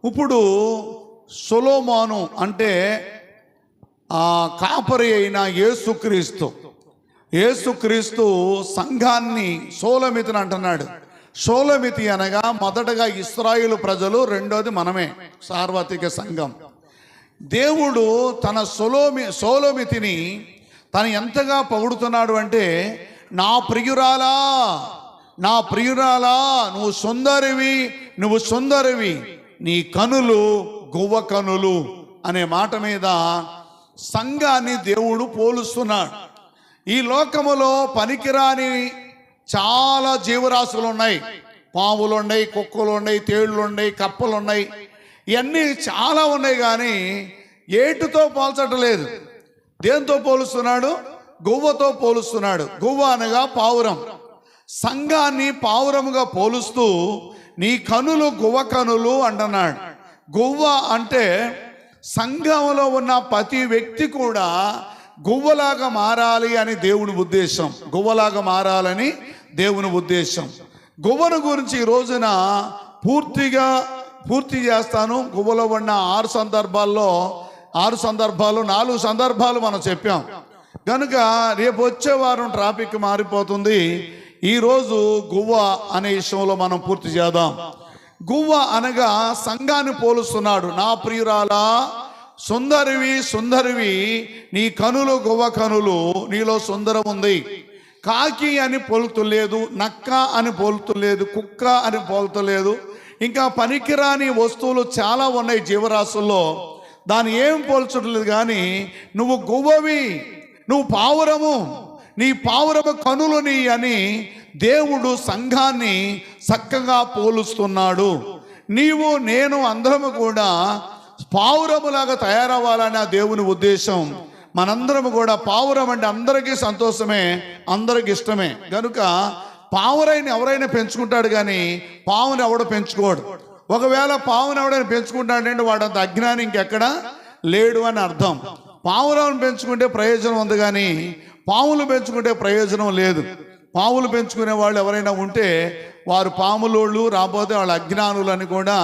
ఇప్పుడు సొలొమోను అంటే కాపరి అయిన యేసుక్రీస్తు సంఘాన్ని షోలమితిని అంటున్నాడు. షోలమితి అనగా మొదటగా ఇశ్రాయేలు ప్రజలు, రెండోది మనమే, సార్వత్రిక సంఘం. దేవుడు తన షోలమితిని తను ఎంతగా పొగుడుతున్నాడు అంటే, నా ప్రియురాలా నువ్వు సుందరివి, నీ కనులు గువ్వ కనులు అనే మాట మీద సంఘాన్ని దేవుడు పోలుస్తున్నాడు. ఈ లోకములో పనికిరాని చాలా జీవరాశులు ఉన్నాయి. పాములు ఉన్నాయి, కుక్కలు ఉన్నాయి, తేళ్ళు ఉన్నాయి, కప్పలు ఉన్నాయి, ఇవన్నీ చాలా ఉన్నాయి. కానీ ఏటుతో పోల్చట్లేదు. దేంతో పోలుస్తున్నాడు? గువ్వతో పోలుస్తున్నాడు. గువ్వ అనగా పావురం. సంఘాన్ని పావురముగా పోలుస్తూ నీ కనులు గువ్వ కనులు అంటున్నాడు. గువ్వ అంటే సంఘంలో ఉన్న ప్రతి వ్యక్తి కూడా గువ్వలాగా మారాలి అని దేవుని ఉద్దేశం. గువ్వను గురించి ఈ రోజున పూర్తి చేస్తాను. గువ్వలో ఉన్న 6 సందర్భాలు 4 సందర్భాలు మనం చెప్పాం కనుక రేపు వచ్చే వారం ట్రాఫిక్ మారిపోతుంది. ఈరోజు గువ్వ అనే విషయంలో మనం పూర్తి చేద్దాం. గువ్వ అనగా సంఘాన్ని పోలుస్తున్నాడు. నా ప్రియురాలా, సుందరివి, నీ కనులు గువ్వ కనులు, నీలో సుందరం ఉంది. కాకి అని పోలుతులేదు, నక్క అని పోలుతులేదు, కుక్క అని పోలుతులేదు, ఇంకా పనికిరాని వస్తువులు చాలా ఉన్నాయి జీవరాశుల్లో, దాన్ని ఏం పోల్చట్లేదు. కానీ నువ్వు గువ్వవి, నువ్వు పావురము, నీ పావురము కనులని అని దేవుడు సంఘాన్ని చక్కగా పోలుస్తున్నాడు. నీవు నేను అందరము కూడా పావురములాగా తయారవ్వాలని ఆ దేవుని ఉద్దేశం. మనందరము కూడా పావురం అంటే అందరికీ సంతోషమే, అందరికి ఇష్టమే. కనుక పావురైన ఎవరైనా పెంచుకుంటాడు, కానీ పావుని ఎవడో పెంచుకోడు. ఒకవేళ పావుని ఎవడైనా పెంచుకుంటాడంటే వాడంత అజ్ఞాని ఇంకెక్కడా లేడు అని అర్థం. పావురాలను పెంచుకుంటే ప్రయోజనం ఉంది, కానీ పాములు పెంచుకుంటే ప్రయోజనం లేదు. పాములు పెంచుకునే వాళ్ళు ఎవరైనా ఉంటే వారు పాములోళ్ళు, రాబోతే వాళ్ళ అజ్ఞానులు అని కూడా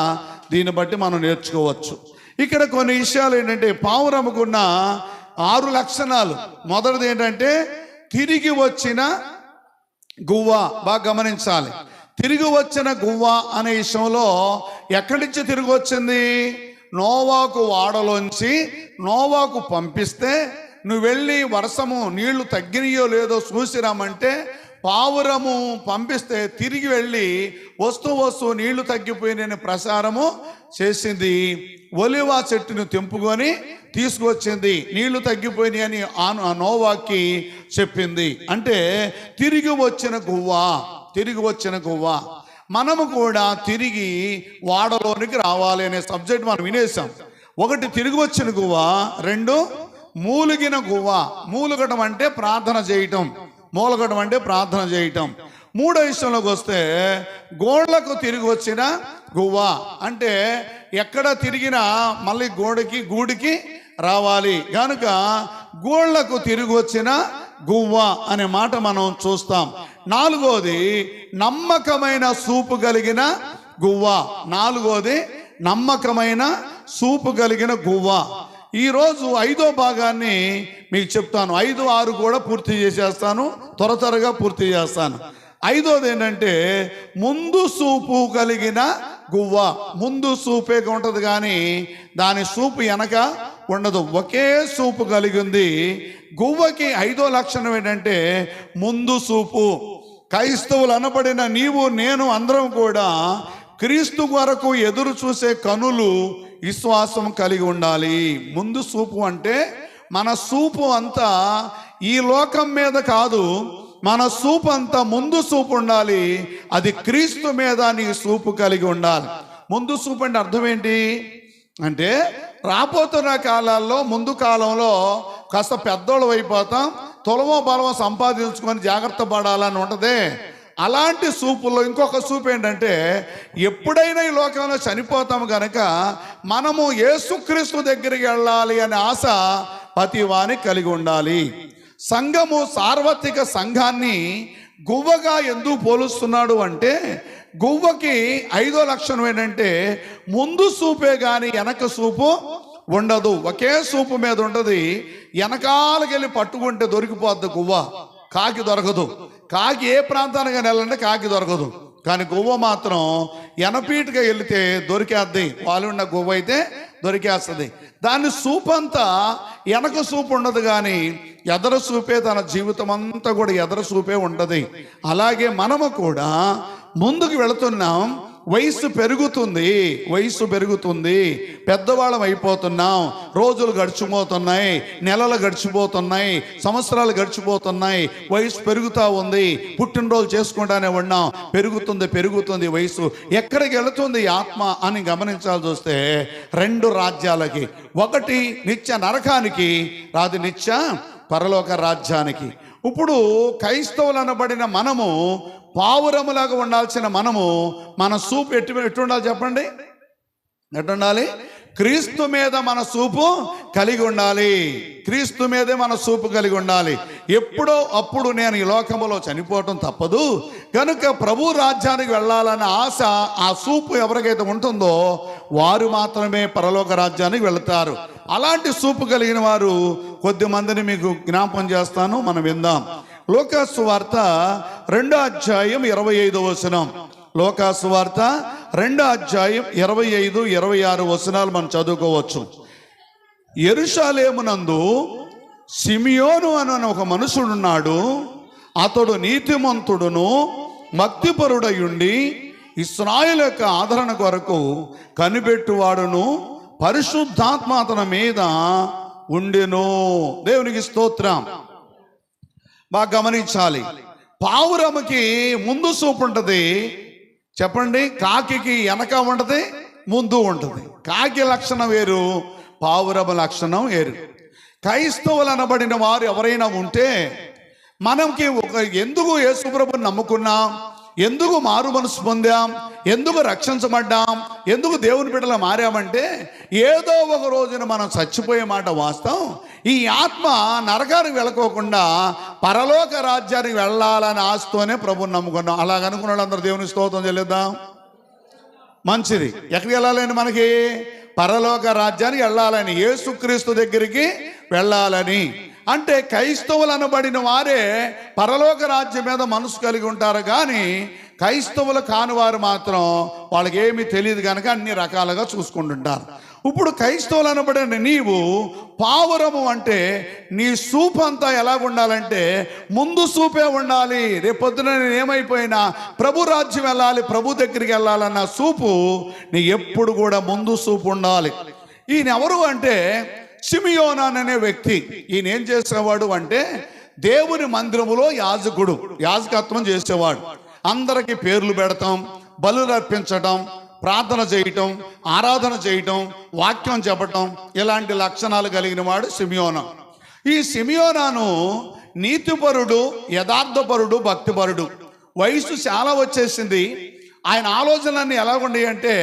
దీన్ని బట్టి మనం నేర్చుకోవచ్చు. ఇక్కడ కొన్ని విషయాలు ఏంటంటే, పావురముకున్న 6 లక్షణాలు. మొదటిది ఏంటంటే తిరిగి వచ్చిన గువ్వ. బాగా గమనించాలి. తిరిగి వచ్చిన గువ్వ అనే విషయంలో ఎక్కడి నుంచి తిరిగి వచ్చింది? నోవాకు వాడలోంచి నోవాకు పంపిస్తే నువ్వు వెళ్ళి వర్షము నీళ్లు తగ్గినాయో లేదో చూసిరామంటే పావురము పంపిస్తే తిరిగి వెళ్ళి వస్తూ నీళ్లు తగ్గిపోయిన ప్రసారము చేసింది. ఒలివ చెట్టును తెంపుకొని తీసుకొచ్చింది, నీళ్లు తగ్గిపోయినాయి అని నోవాకి చెప్పింది. అంటే తిరిగి వచ్చిన గువ్వ. మనము కూడా తిరిగి వాడలోనికి రావాలి అనే సబ్జెక్ట్ మనం వినేసాం. ఒకటి తిరిగి వచ్చిన గువ్వ, 2 మూలిగిన గువ్వ. మూలగడం అంటే ప్రార్థన చేయటం, మూడో విషయంలోకి వస్తే గోడలకు తిరిగి వచ్చిన గువ్వ. అంటే ఎక్కడ తిరిగినా మళ్ళీ గూడికి రావాలి కనుక గోడలకు తిరిగి వచ్చిన గువ్వ అనే మాట మనం చూస్తాం. 4వది నమ్మకమైన సూపు కలిగిన గువ్వ. ఈరోజు 5వ భాగాన్ని మీకు చెప్తాను. 5, 6 కూడా పూర్తి చేసేస్తాను, త్వరగా పూర్తి చేస్తాను. 5వది ఏంటంటే ముందు సూపు కలిగిన గువ్వ. ముందు సూపే ఉంటుంది, కానీ దాని సూపు వెనక ఉండదు, ఒకే సూపు కలిగింది. గువ్వకి 5వ లక్షణం ఏంటంటే ముందు సూపు. క్రైస్తవులు అనబడిన నీవు నేను అందరం కూడా క్రీస్తు వరకు ఎదురు చూసే కనులు, విశ్వాసం కలిగి ఉండాలి. ముందు సూపు అంటే మన సూపు అంతా ఈ లోకం మీద కాదు, మన సూపు అంతా ముందు సూపు ఉండాలి. అది క్రీస్తు మీద నీ సూపు కలిగి ఉండాలి. ముందు సూపు అంటే అర్థం ఏంటి అంటే, రాబోతున్న కాలాల్లో ముందు కాలంలో కాస్త పెద్దోళ్ళు అయిపోతాం, తొలమో బలమో సంపాదించుకొని జాగ్రత్త పడాలని ఉంటుంది. అలాంటి సూపుల్లో ఇంకొక సూపు ఏంటంటే, ఎప్పుడైనా ఈ లోకంలో చనిపోతాము కనుక మనము యేసుక్రీస్తు దగ్గరికి వెళ్ళాలి అనే ఆశ ప్రతి వానికి కలిగి ఉండాలి. సంఘము, సార్వత్రిక సంఘాన్ని గువ్వగా ఎందుకు పోలుస్తున్నాడు అంటే, గువ్వకి 5వ లక్షణం ఏంటంటే ముందు సూపే కానీ వెనక సూపు ఉండదు. ఒకే సూపు మీద ఉండదు. వెనకాలకి వెళ్ళి పట్టుకుంటే దొరికిపోద్ది గువ్వ, కాకి దొరకదు. కాకి ఏ ప్రాంతానికి వెళ్ళాలంటే కాకి దొరకదు. కానీ గువ్వ మాత్రం ఎనపీటుగా వెళితే దొరికేద్ది. పాలున్న గువ్వ అయితే దొరికేస్తుంది. దాని సూపు అంతా వెనక సూపు ఉండదు, కానీ ఎదర సూపే. తన జీవితం అంతా కూడా ఎదర సూపే ఉంటుంది. అలాగే మనము కూడా ముందుకు వెళుతున్నాం. వయసు పెరుగుతుంది, పెద్దవాళ్ళం అయిపోతున్నాం. రోజులు గడిచిపోతున్నాయి, నెలలు గడిచిపోతున్నాయి, సంవత్సరాలు గడిచిపోతున్నాయి. వయసు పెరుగుతూ ఉంది. పుట్టినరోజు చేసుకుంటానే ఉన్నాం. పెరుగుతుంది వయసు. ఎక్కడికి వెళుతుంది ఆత్మ అని గమనించాల్సి వస్తే 2 రాజ్యాలకి. ఒకటి నిత్య నరకానికి, రాదు నిత్య పరలోక రాజ్యానికి. ఇప్పుడు క్రైస్తవులు అనబడిన మనము, పావురములాగా ఉండాల్సిన మనము, మన సూపు ఎటు ఉండాలి చెప్పండి? ఎటు ఉండాలి? క్రీస్తు మీద మన సూపు కలిగి ఉండాలి. క్రీస్తు మీదే మన సూపు కలిగి ఉండాలి. ఎప్పుడో అప్పుడు నేను ఈ లోకములో చనిపోవటం తప్పదు కనుక ప్రభు రాజ్యానికి వెళ్ళాలన్న ఆశ, ఆ సూపు ఎవరికైతే ఉంటుందో వారు మాత్రమే పరలోక రాజ్యానికి వెళతారు. అలాంటి సూపు కలిగిన వారు కొద్ది మందిని మీకు జ్ఞాపకం చేస్తాను, మనం విందాం. లూకాసు వార్త 2వ అధ్యాయం 25వ వచనం. లూకాసు వార్త 2వ అధ్యాయం 25, 26 వచనాలు మనం చదువుకోవచ్చు. యెరూషలేమునందు సిమియోను అని ఒక మనుషుడున్నాడు. అతడు నీతిమంతుడును భక్తిపరుడయుండి ఇశ్రాయేలు యొక్క ఆదరణ కొరకు కనిపెట్టువాడును, పరిశుద్ధాత్మ అతని మీద ఉండెను. దేవునికి స్తోత్రం. బాగా గమనించాలి. పావురముకి ముందు సూపు ఉంటుంది చెప్పండి, కాకి వెనక ఉంటుంది, ముందు ఉంటుంది. కాకి లక్షణం వేరు, పావురము లక్షణం వేరు. క్రైస్తవులు అనబడిన వారు ఎవరైనా ఉంటే మనకి ఎందుకు యేసుప్రభుని నమ్ముకున్నాం, ఎందుకు మారు మనసు పొందాం, ఎందుకు రక్షించబడ్డాం, ఎందుకు దేవుని బిడ్డలు మారామంటే ఏదో ఒక రోజున మనం చచ్చిపోయే మాట వాస్తవం. ఈ ఆత్మ నరకానికి వెళ్ళకోకుండా పరలోక రాజ్యానికి వెళ్ళాలని ఆశతోనే ప్రభుని నమ్ముకున్నాం. అలాగనుకున్న వాళ్ళందరూ దేవుని స్తోత్రం చెల్లిద్దాం. మంచిది. ఎక్కడికి వెళ్ళాలని? మనకి పరలోక రాజ్యానికి వెళ్ళాలని, యేసుక్రీస్తు దగ్గరికి వెళ్ళాలని. అంటే క్రైస్తవులు అనబడిన వారే పరలోక రాజ్యం మీద మనసు కలిగి ఉంటారు, కానీ క్రైస్తవులు కానివారు మాత్రం వాళ్ళకి ఏమీ తెలియదు కనుక అన్ని రకాలుగా చూసుకుంటుంటారు. ఇప్పుడు క్రైస్తవులు అనబడిన నీవు పావురము అంటే నీ సూపు అంతా ఎలాగుండాలంటే ముందు సూపే ఉండాలి. రేపొద్దున నేను ఏమైపోయినా ప్రభు రాజ్యం వెళ్ళాలి, ప్రభు దగ్గరికి వెళ్ళాలన్న సూపు నీ ఎప్పుడు కూడా ముందు సూపు ఉండాలి. ఈయన ఎవరు అంటే సిమియోను అనే వ్యక్తి. ఈయన ఏం చేసేవాడు అంటే దేవుని మందిరములో యాజకత్వం చేసేవాడు. అందరికీ పేర్లు పెడతాం, బలులు అర్పించటం, ప్రార్థన చేయటం, ఆరాధన చేయటం, వాక్యం చెప్పటం, ఇలాంటి లక్షణాలు కలిగిన వాడు సిమియోను. ఈ సిమియోనాను నీతిపరుడు, యథార్థపరుడు, భక్తిపరుడు. వయసు చాలా వచ్చేసింది. ఆయన ఆలోచనలన్నీ ఎలాగుంటాయి అంటే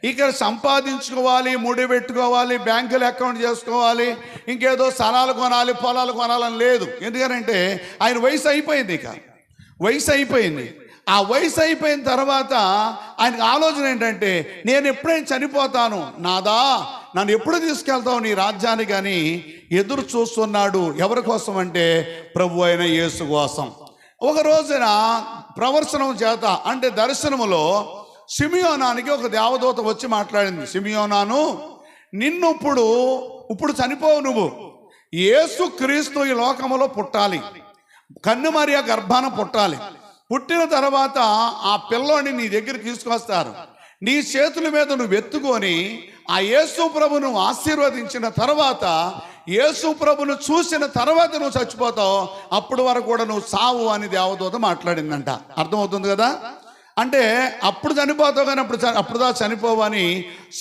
ఇక్కడ సంపాదించుకోవాలి, ముడి పెట్టుకోవాలి, బ్యాంకులు అకౌంట్ చేసుకోవాలి, ఇంకేదో స్థలాలు కొనాలి, పొలాలు కొనాలని లేదు. ఎందుకంటే ఆయన వయసు అయిపోయింది. వయసు అయిపోయింది. ఆ వయసు అయిపోయిన తర్వాత ఆయనకు ఆలోచన ఏంటంటే నేను ఎప్పుడైనా చనిపోతాను, నాదా నన్ను ఎప్పుడు తీసుకెళ్తావు నీ రాజ్యానికి అని ఎదురు చూస్తున్నాడు. ఎవరి కోసం అంటే ప్రభు అయిన యేసు కోసం. ఒక రోజున ప్రవర్శనం చేత అంటే దర్శనములో సిమియోనానికి ఒక దేవదూత వచ్చి మాట్లాడింది. సిమియోనాను, నిన్ను ఇప్పుడు చనిపోవు, నువ్వు యేసుక్రీస్తు ఈ లోకములో పుట్టాలి, కన్య మరియ గర్భాన పుట్టాలి. పుట్టిన తర్వాత ఆ పిల్లోని నీ దగ్గర తీసుకొస్తారు. నీ చేతుల మీద నువ్వు ఎత్తుకొని ఆ యేసు ప్రభును ఆశీర్వదించిన తర్వాత, యేసు ప్రభును చూసిన తర్వాత నువ్వు చచ్చిపోతావు. అప్పుడు వరకు కూడా నువ్వు సావు అని దేవదూత మాట్లాడిందంట. అర్థమవుతుంది కదా? అంటే అప్పుడు చనిపోతావు, కానీ అప్పుడుదా చనిపోవని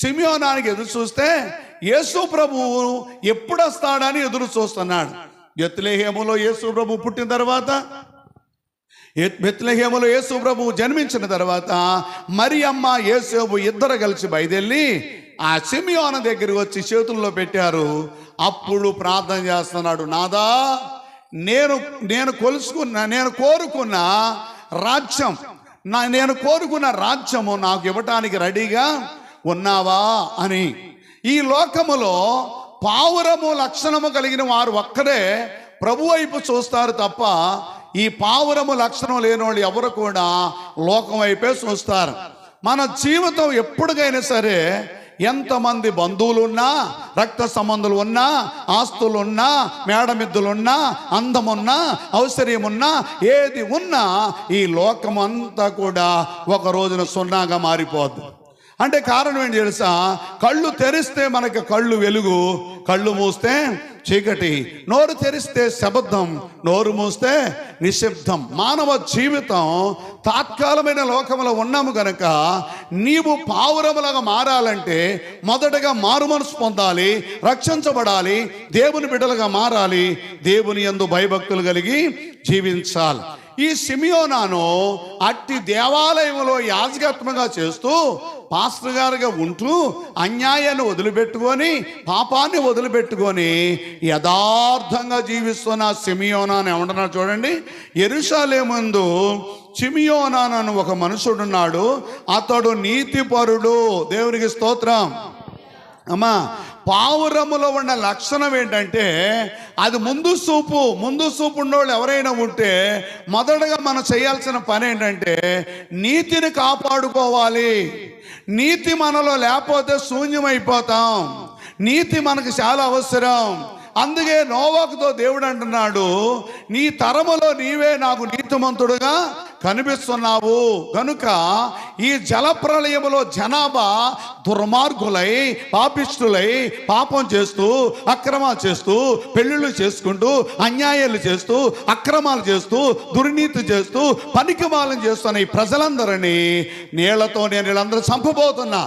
సిమియోనానికి ఎదురు చూస్తే యేసు ప్రభువు ఎప్పుడు వస్తాడని ఎదురు చూస్తున్నాడు. బెత్లెహేములో యేసు ప్రభు పుట్టిన తర్వాత, బెత్లెహేములో యేసు ప్రభు జన్మించిన తర్వాత మరియమ్మ యేసేపు ఇద్దరు కలిసి బయలుదేరి ఆ సిమియోను దగ్గరికి వచ్చి చేతుల్లో పెట్టారు. అప్పుడు ప్రార్థన చేస్తున్నాడు, నాదా నేను కోరుకున్న రాజ్యం, నేను కోరుకున్న రాజ్యము నాకు ఇవ్వటానికి రెడీగా ఉన్నావా అని. ఈ లోకములో పావురము లక్షణము కలిగిన వారు ఒక్కరే ప్రభు వైపు చూస్తారు తప్ప ఈ పావురము లక్షణం లేని వాళ్ళు ఎవరు కూడా లోకం వైపే చూస్తారు. మన జీవితం ఎప్పటికైనా సరే ఎంతమంది బంధువులున్నా, రక్త సంబంధులు ఉన్నా, ఆస్తులున్నా, మేడమిద్దులున్నా, అందమున్నా, ఔశ్వర్యమున్నా, ఏది ఉన్నా ఈ లోకమంతా కూడా ఒక రోజున సున్నాగా మారిపోద్ది. అంటే కారణం ఏంటి తెలుసా? కళ్ళు తెరిస్తే మనకి కళ్ళు వెలుగు, కళ్ళు మూస్తే చీకటి. నోరు తెరిస్తే శబ్దం, నోరు మూస్తే నిశ్శబ్దం. మానవ జీవితం తాత్కాలమైన లోకంలో ఉన్నాము కనుక నీవు పావురములాగా మారాలంటే మొదటగా మారు మనసు పొందాలి, రక్షించబడాలి, దేవుని బిడ్డలుగా మారాలి, దేవుని యందు భయభక్తులు కలిగి జీవించాలి. ఈ సిమియోనాను అట్టి దేవాలయంలో యాజకత్వంగా చేస్తూ పాస్టర్ గారుగా ఉంటూ అన్యాయాన్ని వదిలిపెట్టుకొని, పాపాన్ని వదిలిపెట్టుకొని యథార్థంగా జీవిస్తున్న సిమియోనాను ఏమంటున్నారు చూడండి. యెరూషలేమునందు సిమియోనాను ఒక మనుషుడున్నాడు, అతడు నీతిపరుడు. దేవునికి స్తోత్రం. అమ్మా, పావురములో ఉన్న లక్షణం ఏంటంటే అది ముందు చూపు ఉన్నోళ్ళు ఎవరైనా ఉంటే మొదటగా మనం చేయాల్సిన పని ఏంటంటే నీతిని కాపాడుకోవాలి. నీతి మనలో లేకపోతే శూన్యమైపోతాం. నీతి మనకు చాలా అవసరం. అందుకే నోవాకుతో దేవుడు అంటున్నాడు, నీ తరములో నీవే నాకు నీతిమంతుడుగా కనిపిస్తున్నావు. కనుక ఈ జలప్రళయములో జనాభా దుర్మార్గులై, పాపిష్టులై, పాపం చేస్తూ, అక్రమాలు చేస్తూ, పెళ్ళిళ్ళు చేసుకుంటూ, అన్యాయాలు చేస్తూ, అక్రమాలు చేస్తూ, దుర్నీతి చేస్తూ, పనికిమాలను చేస్తున్న ఈ ప్రజలందరినీ నీళ్లతో నేను వీళ్ళందరూ చంపబోతున్నా.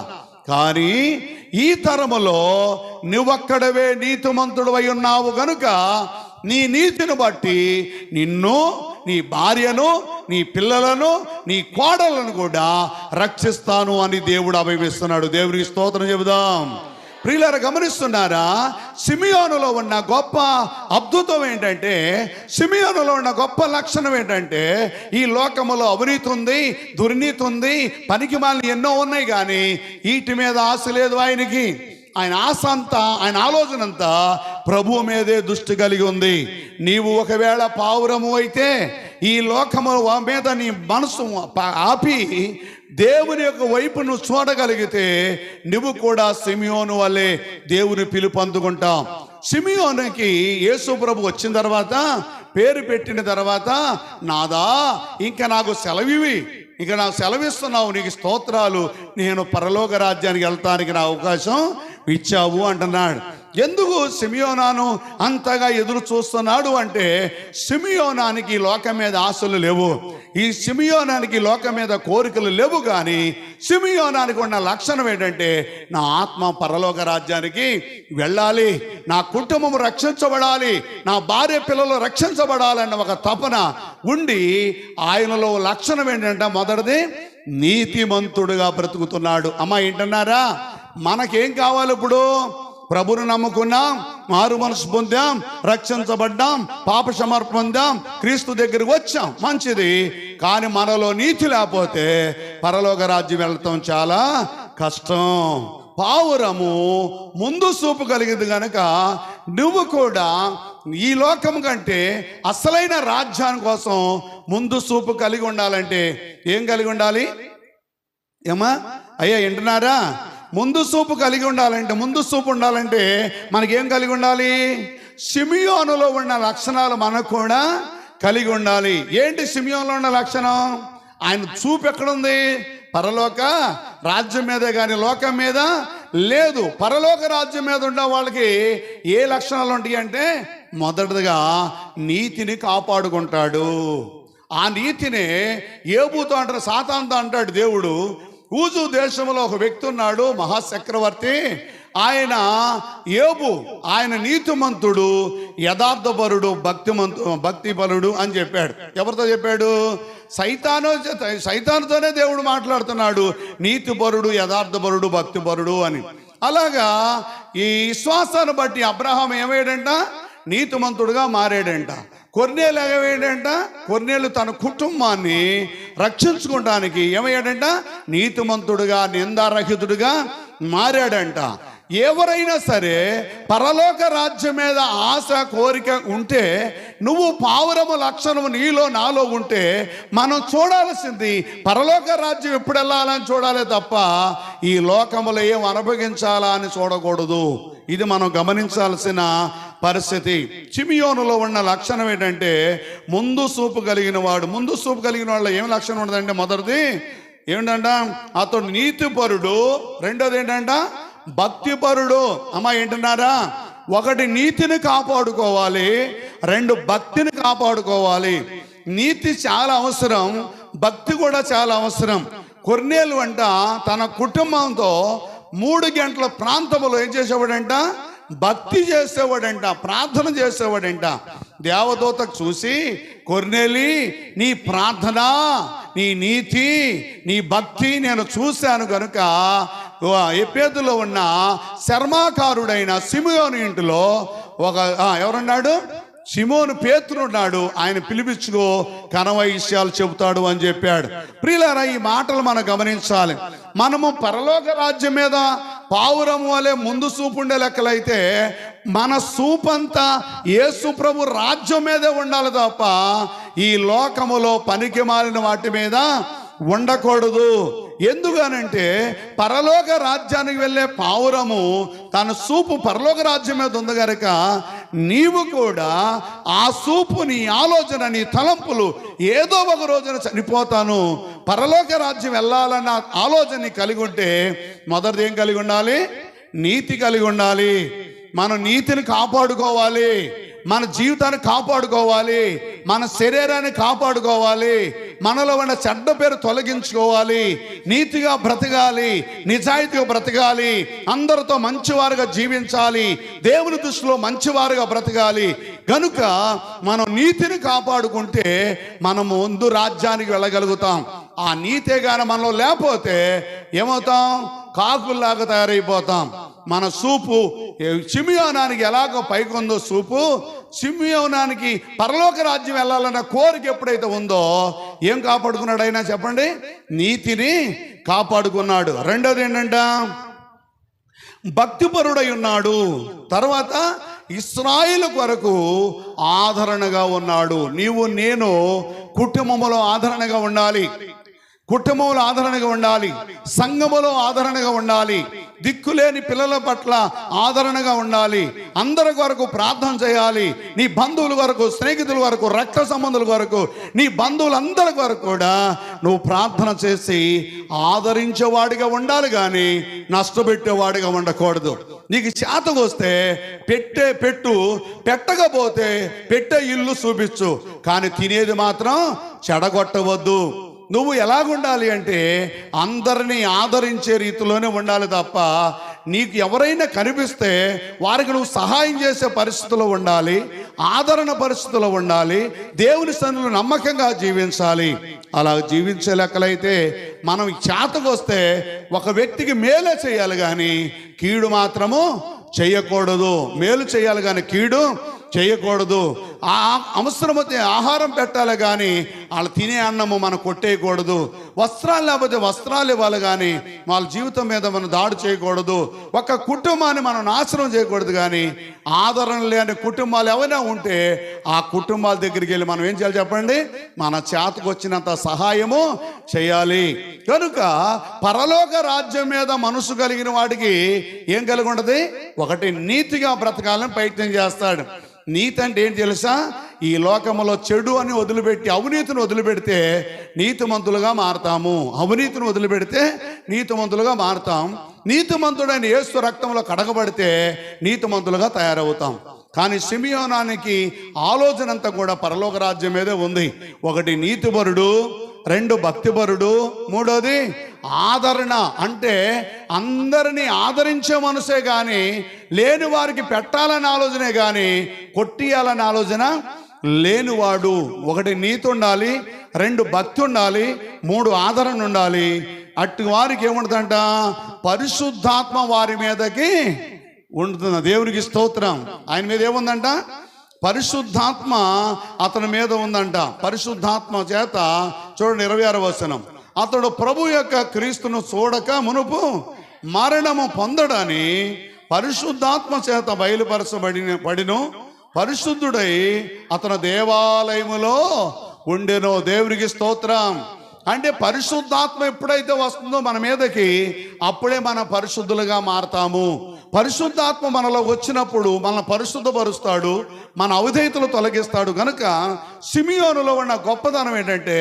కానీ ఈ తరములో నువ్వక్కడవే నీతిమంతుడు అయి ఉన్నావు గనుక నీ నీతిని బట్టి నిన్ను, నీ భార్యను, నీ పిల్లలను, నీ కోడలను కూడా రక్షిస్తాను అని దేవుడు అభయమిస్తున్నాడు. దేవునికి స్తోత్రం చెబుదాం. ప్రియులారా, గమనిస్తున్నారా? సిమియోనులో ఉన్న గొప్ప అద్భుతం ఏంటంటే, సిమియోనులో ఉన్న గొప్ప లక్షణం ఏంటంటే ఈ లోకములో అవినీతి ఉంది, దుర్నీతి ఉంది, పనికిమాలిన ఎన్నో ఉన్నాయి, కానీ వీటి మీద ఆశ లేదు ఆయనకి. ఆయన ఆశ అంతా, ఆయన ఆలోచన అంతా ప్రభువు మీదే దృష్టి కలిగి ఉంది. నీవు ఒకవేళ పావురము అయితే ఈ లోకము మీద నీ మనసు ఆపి దేవుని యొక్క వైపు నువ్వు చూడగలిగితే నువ్వు కూడా సిమియోను వల్లే దేవుని పిలుపు అందుకుంటావు. సిమియోనుకి యేసు ప్రభు వచ్చిన తర్వాత, పేరు పెట్టిన తర్వాత, నాదా ఇంకా నాకు సెలవివి, ఇక నాకు సెలవిస్తున్నావు, నీకు స్తోత్రాలు, నేను పరలోక రాజ్యానికి వెళ్తానికి నా అవకాశం ఇచ్చావు అంటున్నాడు. ఎందుకు సిమియోనాను అంతగా ఎదురు చూస్తున్నాడు అంటే సిమియోనానికి లోకం మీద ఆశలు లేవు, ఈ సిమియోనానికి లోకం మీద కోరికలు లేవు. కానీ సిమియోనానికి ఉన్న లక్షణం ఏంటంటే నా ఆత్మ పరలోక రాజ్యానికి వెళ్ళాలి, నా కుటుంబం రక్షించబడాలి, నా భార్య పిల్లలు రక్షించబడాలన్న ఒక తపన ఉండి ఆయనలో లక్షణం ఏంటంటే మొదటిది నీతిమంతుడుగా బ్రతుకుతున్నాడు. అమ్మా, ఏంటన్నారా? మనకేం కావాలి ఇప్పుడు? ప్రభుని నమ్ముకున్నాం, మారు మనసు పొందాం, రక్షించబడ్డాం, పాప సమర్పణ పొందాం, క్రీస్తు దగ్గరికి వచ్చాం, మంచిది. కానీ మనలో నీతి లేకపోతే పరలోక రాజ్యం వెళ్తాం చాలా కష్టం. పావురము ముందు చూపు కలిగింది కనుక నువ్వు కూడా ఈ లోకం కంటే అసలైన రాజ్యాన్ని కోసం ముందు చూపు కలిగి ఉండాలంటే ఏం కలిగి ఉండాలి? ఏమా అయ్యా, వింటున్నారా? ముందు చూపు కలిగి ఉండాలంటే, ముందు చూపు ఉండాలంటే మనకేం కలిగి ఉండాలి? సిమియోనులో ఉన్న లక్షణాలు మనకు కూడా కలిగి ఉండాలి. ఏంటి సిమియోనులో ఉన్న లక్షణం? ఆయన చూపు ఎక్కడుంది? పరలోక రాజ్యం మీదే కానీ లోకం మీద లేదు. పరలోక రాజ్యం మీద ఉన్న వాళ్ళకి ఏ లక్షణాలు ఉంటాయి అంటే మొదటిగా నీతిని కాపాడుకుంటాడు. ఆ నీతినే ఏబుతో అంటారు, సాతానుతో అంటాడు దేవుడు. ఊజు దేశంలో ఒక వ్యక్తి ఉన్నాడు, మహాచక్రవర్తి. ఆయన యోబు, ఆయన నీతిమంతుడు, యథార్థపరుడు, భక్తిపరుడు అని చెప్పాడు. ఎవరితో చెప్పాడు? సైతానుతోనే దేవుడు మాట్లాడుతున్నాడు, నీతిపరుడు, యథార్థపరుడు, భక్తిపరుడు అని. అలాగా ఈ విశ్వాసాన్ని బట్టి అబ్రహాం ఏమయ్యాడంట? నీతిమంతుడుగా మారాడంట. కొర్నేలు ఏమయ్యాడంట? కొర్నేలు తన కుటుంబాన్ని రక్షించుకోవడానికి ఏమయ్యాడంట? నీతిమంతుడుగా, నిందారహితుడుగా మారాడంట. ఎవరైనా సరే పరలోక రాజ్యం మీద ఆశ, కోరిక ఉంటే, నువ్వు పావురము లక్షణము నీలో నాలో ఉంటే, మనం చూడాల్సింది పరలోక రాజ్యం ఎప్పుడు వెళ్ళాలని చూడాలి తప్ప ఈ లోకములో ఏం అనుభవించాలా అని చూడకూడదు. ఇది మనం గమనించాల్సిన పరిస్థితి. షిమియోనులో ఉన్న లక్షణం ఏంటంటే ముందు చూపు కలిగిన వాడు. ముందు చూపు కలిగిన వాళ్ళ ఏం లక్షణం ఉండదంటే, మొదటిది ఏమిటంట? అతడు నీతిపరుడు. రెండోది ఏంటంట? భక్తిపరుడు. అమ్మా ఏంటన్నారా? ఒకటి నీతిని కాపాడుకోవాలి, రెండు భక్తిని కాపాడుకోవాలి. నీతి చాలా అవసరం, భక్తి కూడా చాలా అవసరం. కొర్నేలు అంట తన కుటుంబంతో 3 గంటల ప్రాంతంలో ఏం చేసేవాడంట? భక్తి చేసేవాడంట, ప్రార్థన చేసేవాడంట. దేవదూతకు చూసి, కొర్నేలి, నీ ప్రార్థన, నీ నీతి, నీ భక్తి నేను చూశాను కనుక ఎఫెసులో ఉన్న శర్మాకారుడైన సిమియోను ఇంటిలో ఎవరున్నాడు? సిమోను పేతురు ఉన్నాడు, ఆయన పిలిపించుకో, కనవ విషయాలు చెబుతాడు అని చెప్పాడు. ప్రియులారా, ఈ మాటలు మనం గమనించాలి. మనము పరలోక రాజ్యం మీద పావురము వలె ముందు చూపుండే లెక్కలైతే మన చూపంతా యేసు ప్రభు రాజ్యం మీదే ఉండాలి తప్ప ఈ లోకములో పనికి మాలిన వాటి మీద ఉండకూడదు. ఎందుకనంటే పరలోక రాజ్యానికి వెళ్ళే పావురము తన చూపు పరలోక రాజ్యం మీద ఉంది కనుక నీవు కూడా ఆ చూపు, నీ ఆలోచన, నీ తలంపులు ఏదో ఒక రోజున చనిపోతాను, పరలోక రాజ్యం వెళ్ళాలన్న ఆలోచన కలిగి ఉంటే మొదటిది ఏం కలిగి ఉండాలి? నీతి కలిగి ఉండాలి. మనం నీతిని కాపాడుకోవాలి, మన జీవితాన్ని కాపాడుకోవాలి, మన శరీరాన్ని కాపాడుకోవాలి, మనలో ఉన్న చెడ్డ పేరు తొలగించుకోవాలి, నీతిగా బ్రతకాలి, నిజాయితీగా బ్రతకాలి, అందరితో మంచివారుగా జీవించాలి, దేవుని దృష్టిలో మంచివారుగా బ్రతకాలి. కనుక మనం నీతిని కాపాడుకుంటే మనం ముందు రాజ్యానికి వెళ్ళగలుగుతాం. ఆ నీతే గాని మనలో లేకపోతే ఏమవుతాం? కాకుల్లాగా తయారైపోతాం. మన చూపు షిమియోనానికి ఎలాగో పైకొందో చూపు, షిమియోనానికి పరలోక రాజ్యం వెళ్ళాలన్న కోరిక ఎప్పుడైతే ఉందో ఏం కాపాడుకున్నాడు అయినా చెప్పండి? నీతిని కాపాడుకున్నాడు. రెండోది ఏంటంట? భక్తిపరుడై ఉన్నాడు. తర్వాత ఇశ్రాయేలు కొరకు ఆదరణగా ఉన్నాడు. నీవు నేను కుటుంబంలో ఆదరణగా ఉండాలి, కుటుంబంలో ఆదరణగా ఉండాలి, సంఘములో ఆదరణగా ఉండాలి, దిక్కులేని పిల్లల పట్ల ఆదరణగా ఉండాలి, అందరి వరకు ప్రార్థన చేయాలి. నీ బంధువుల వరకు, స్నేహితుల వరకు, రక్త సంబంధుల వరకు, నీ బంధువులందరి వరకు కూడా నువ్వు ప్రార్థన చేసి ఆదరించేవాడిగా ఉండాలి, కానీ నష్టపెట్టేవాడిగా ఉండకూడదు. నీకు చేతకు వస్తే పెట్టు, పెట్టకపోతే పెట్టే ఇల్లు చూపించు, కానీ తినేది మాత్రం చెడగొట్టవద్దు. నువ్వు ఎలాగుండాలి అంటే అందరినీ ఆదరించే రీతిలోనే ఉండాలి తప్ప నీకు ఎవరైనా కనిపిస్తే వారికి నువ్వు సహాయం చేసే పరిస్థితిలో ఉండాలి, ఆదరణ పరిస్థితిలో ఉండాలి, దేవుని సన్నిధిలో నమ్మకంగా జీవించాలి. అలా జీవించే లెక్కలైతే మనం చేతకు వస్తే ఒక వ్యక్తికి మేలే చేయాలి కానీ కీడు మాత్రము చేయకూడదు. మేలు చేయాలి కానీ కీడు చేయకూడదు. ఆ అవసరమైతే ఆహారం పెట్టాలి కానీ వాళ్ళు తినే అన్నము మనం కొట్టేయకూడదు. వస్త్రాలు లేకపోతే వస్త్రాలు ఇవ్వాలి కానీ వాళ్ళ జీవితం మీద మనం దాడి చేయకూడదు. ఒక కుటుంబాన్ని మనం నాశనం చేయకూడదు. కానీ ఆదరణ లేని కుటుంబాలు ఎవరైనా ఉంటే ఆ కుటుంబాల దగ్గరికి వెళ్ళి మనం ఏం చేయాలి చెప్పండి? మన చేతకు వచ్చినంత సహాయము చేయాలి. కనుక పరలోక రాజ్యం మీద మనసు కలిగిన వాడికి ఏం కలిగి ఉంటుంది? ఒకటి, నీతిగా బ్రతకాలని ప్రయత్నం చేస్తాడు. నీతి అంటే ఏంటి తెలుసా? ఈ లోకములో చెడు అని వదిలిపెట్టి అవినీతిని వదిలిపెడితే నీతిమంతులుగా మారతాము. అవినీతిని వదిలిపెడితే నీతిమంతులుగా మారతాం. నీతిమంతుడైన యేసు రక్తంలో కడగబడితే నీతిమంతులుగా తయారవుతాం. కానీ షిమియోనానికి ఆలోచన అంతా కూడా పరలోక రాజ్యం మీదే ఉంది. ఒకటి నీతిపరుడు, రెండు భక్తిపరుడు, మూడోది ఆదరణ. అంటే అందరినీ ఆదరించే మనసే కానీ లేని వారికి పెట్టాలని ఆలోచనే కానీ కొట్టియాలని ఆలోచన లేనివాడు. ఒకటి నీతి ఉండాలి, రెండు భక్తి ఉండాలి, మూడు ఆదరణ ఉండాలి. అట్టి వారికి ఏముంటుందంట? పరిశుద్ధాత్మ వారి మీదకి ఉంటుంది. దేవునికి స్తోత్రం. ఆయన మీద ఏముందంట? పరిశుద్ధాత్మ అతని మీద ఉందంట. పరిశుద్ధాత్మ చేత చూడండి 26వ వచనం. అతడు ప్రభు యొక్క క్రీస్తును చూడక మునుపు మరణము పొందడని పరిశుద్ధాత్మ చేత బయలుపరచబడిను. పరిశుద్ధుడై అతను దేవాలయములో ఉండెను. దేవునికి స్తోత్రం. అంటే పరిశుద్ధాత్మ ఎప్పుడైతే వస్తుందో మన మీదకి, అప్పుడే మనం పరిశుద్ధులుగా మారతాము. పరిశుద్ధాత్మ మనలో వచ్చినప్పుడు మనల్ని పరిశుద్ధపరుస్తాడు, మన అవిధేయతలు తొలగిస్తాడు. కనుక సిమియోనులో ఉన్న గొప్పదనం ఏంటంటే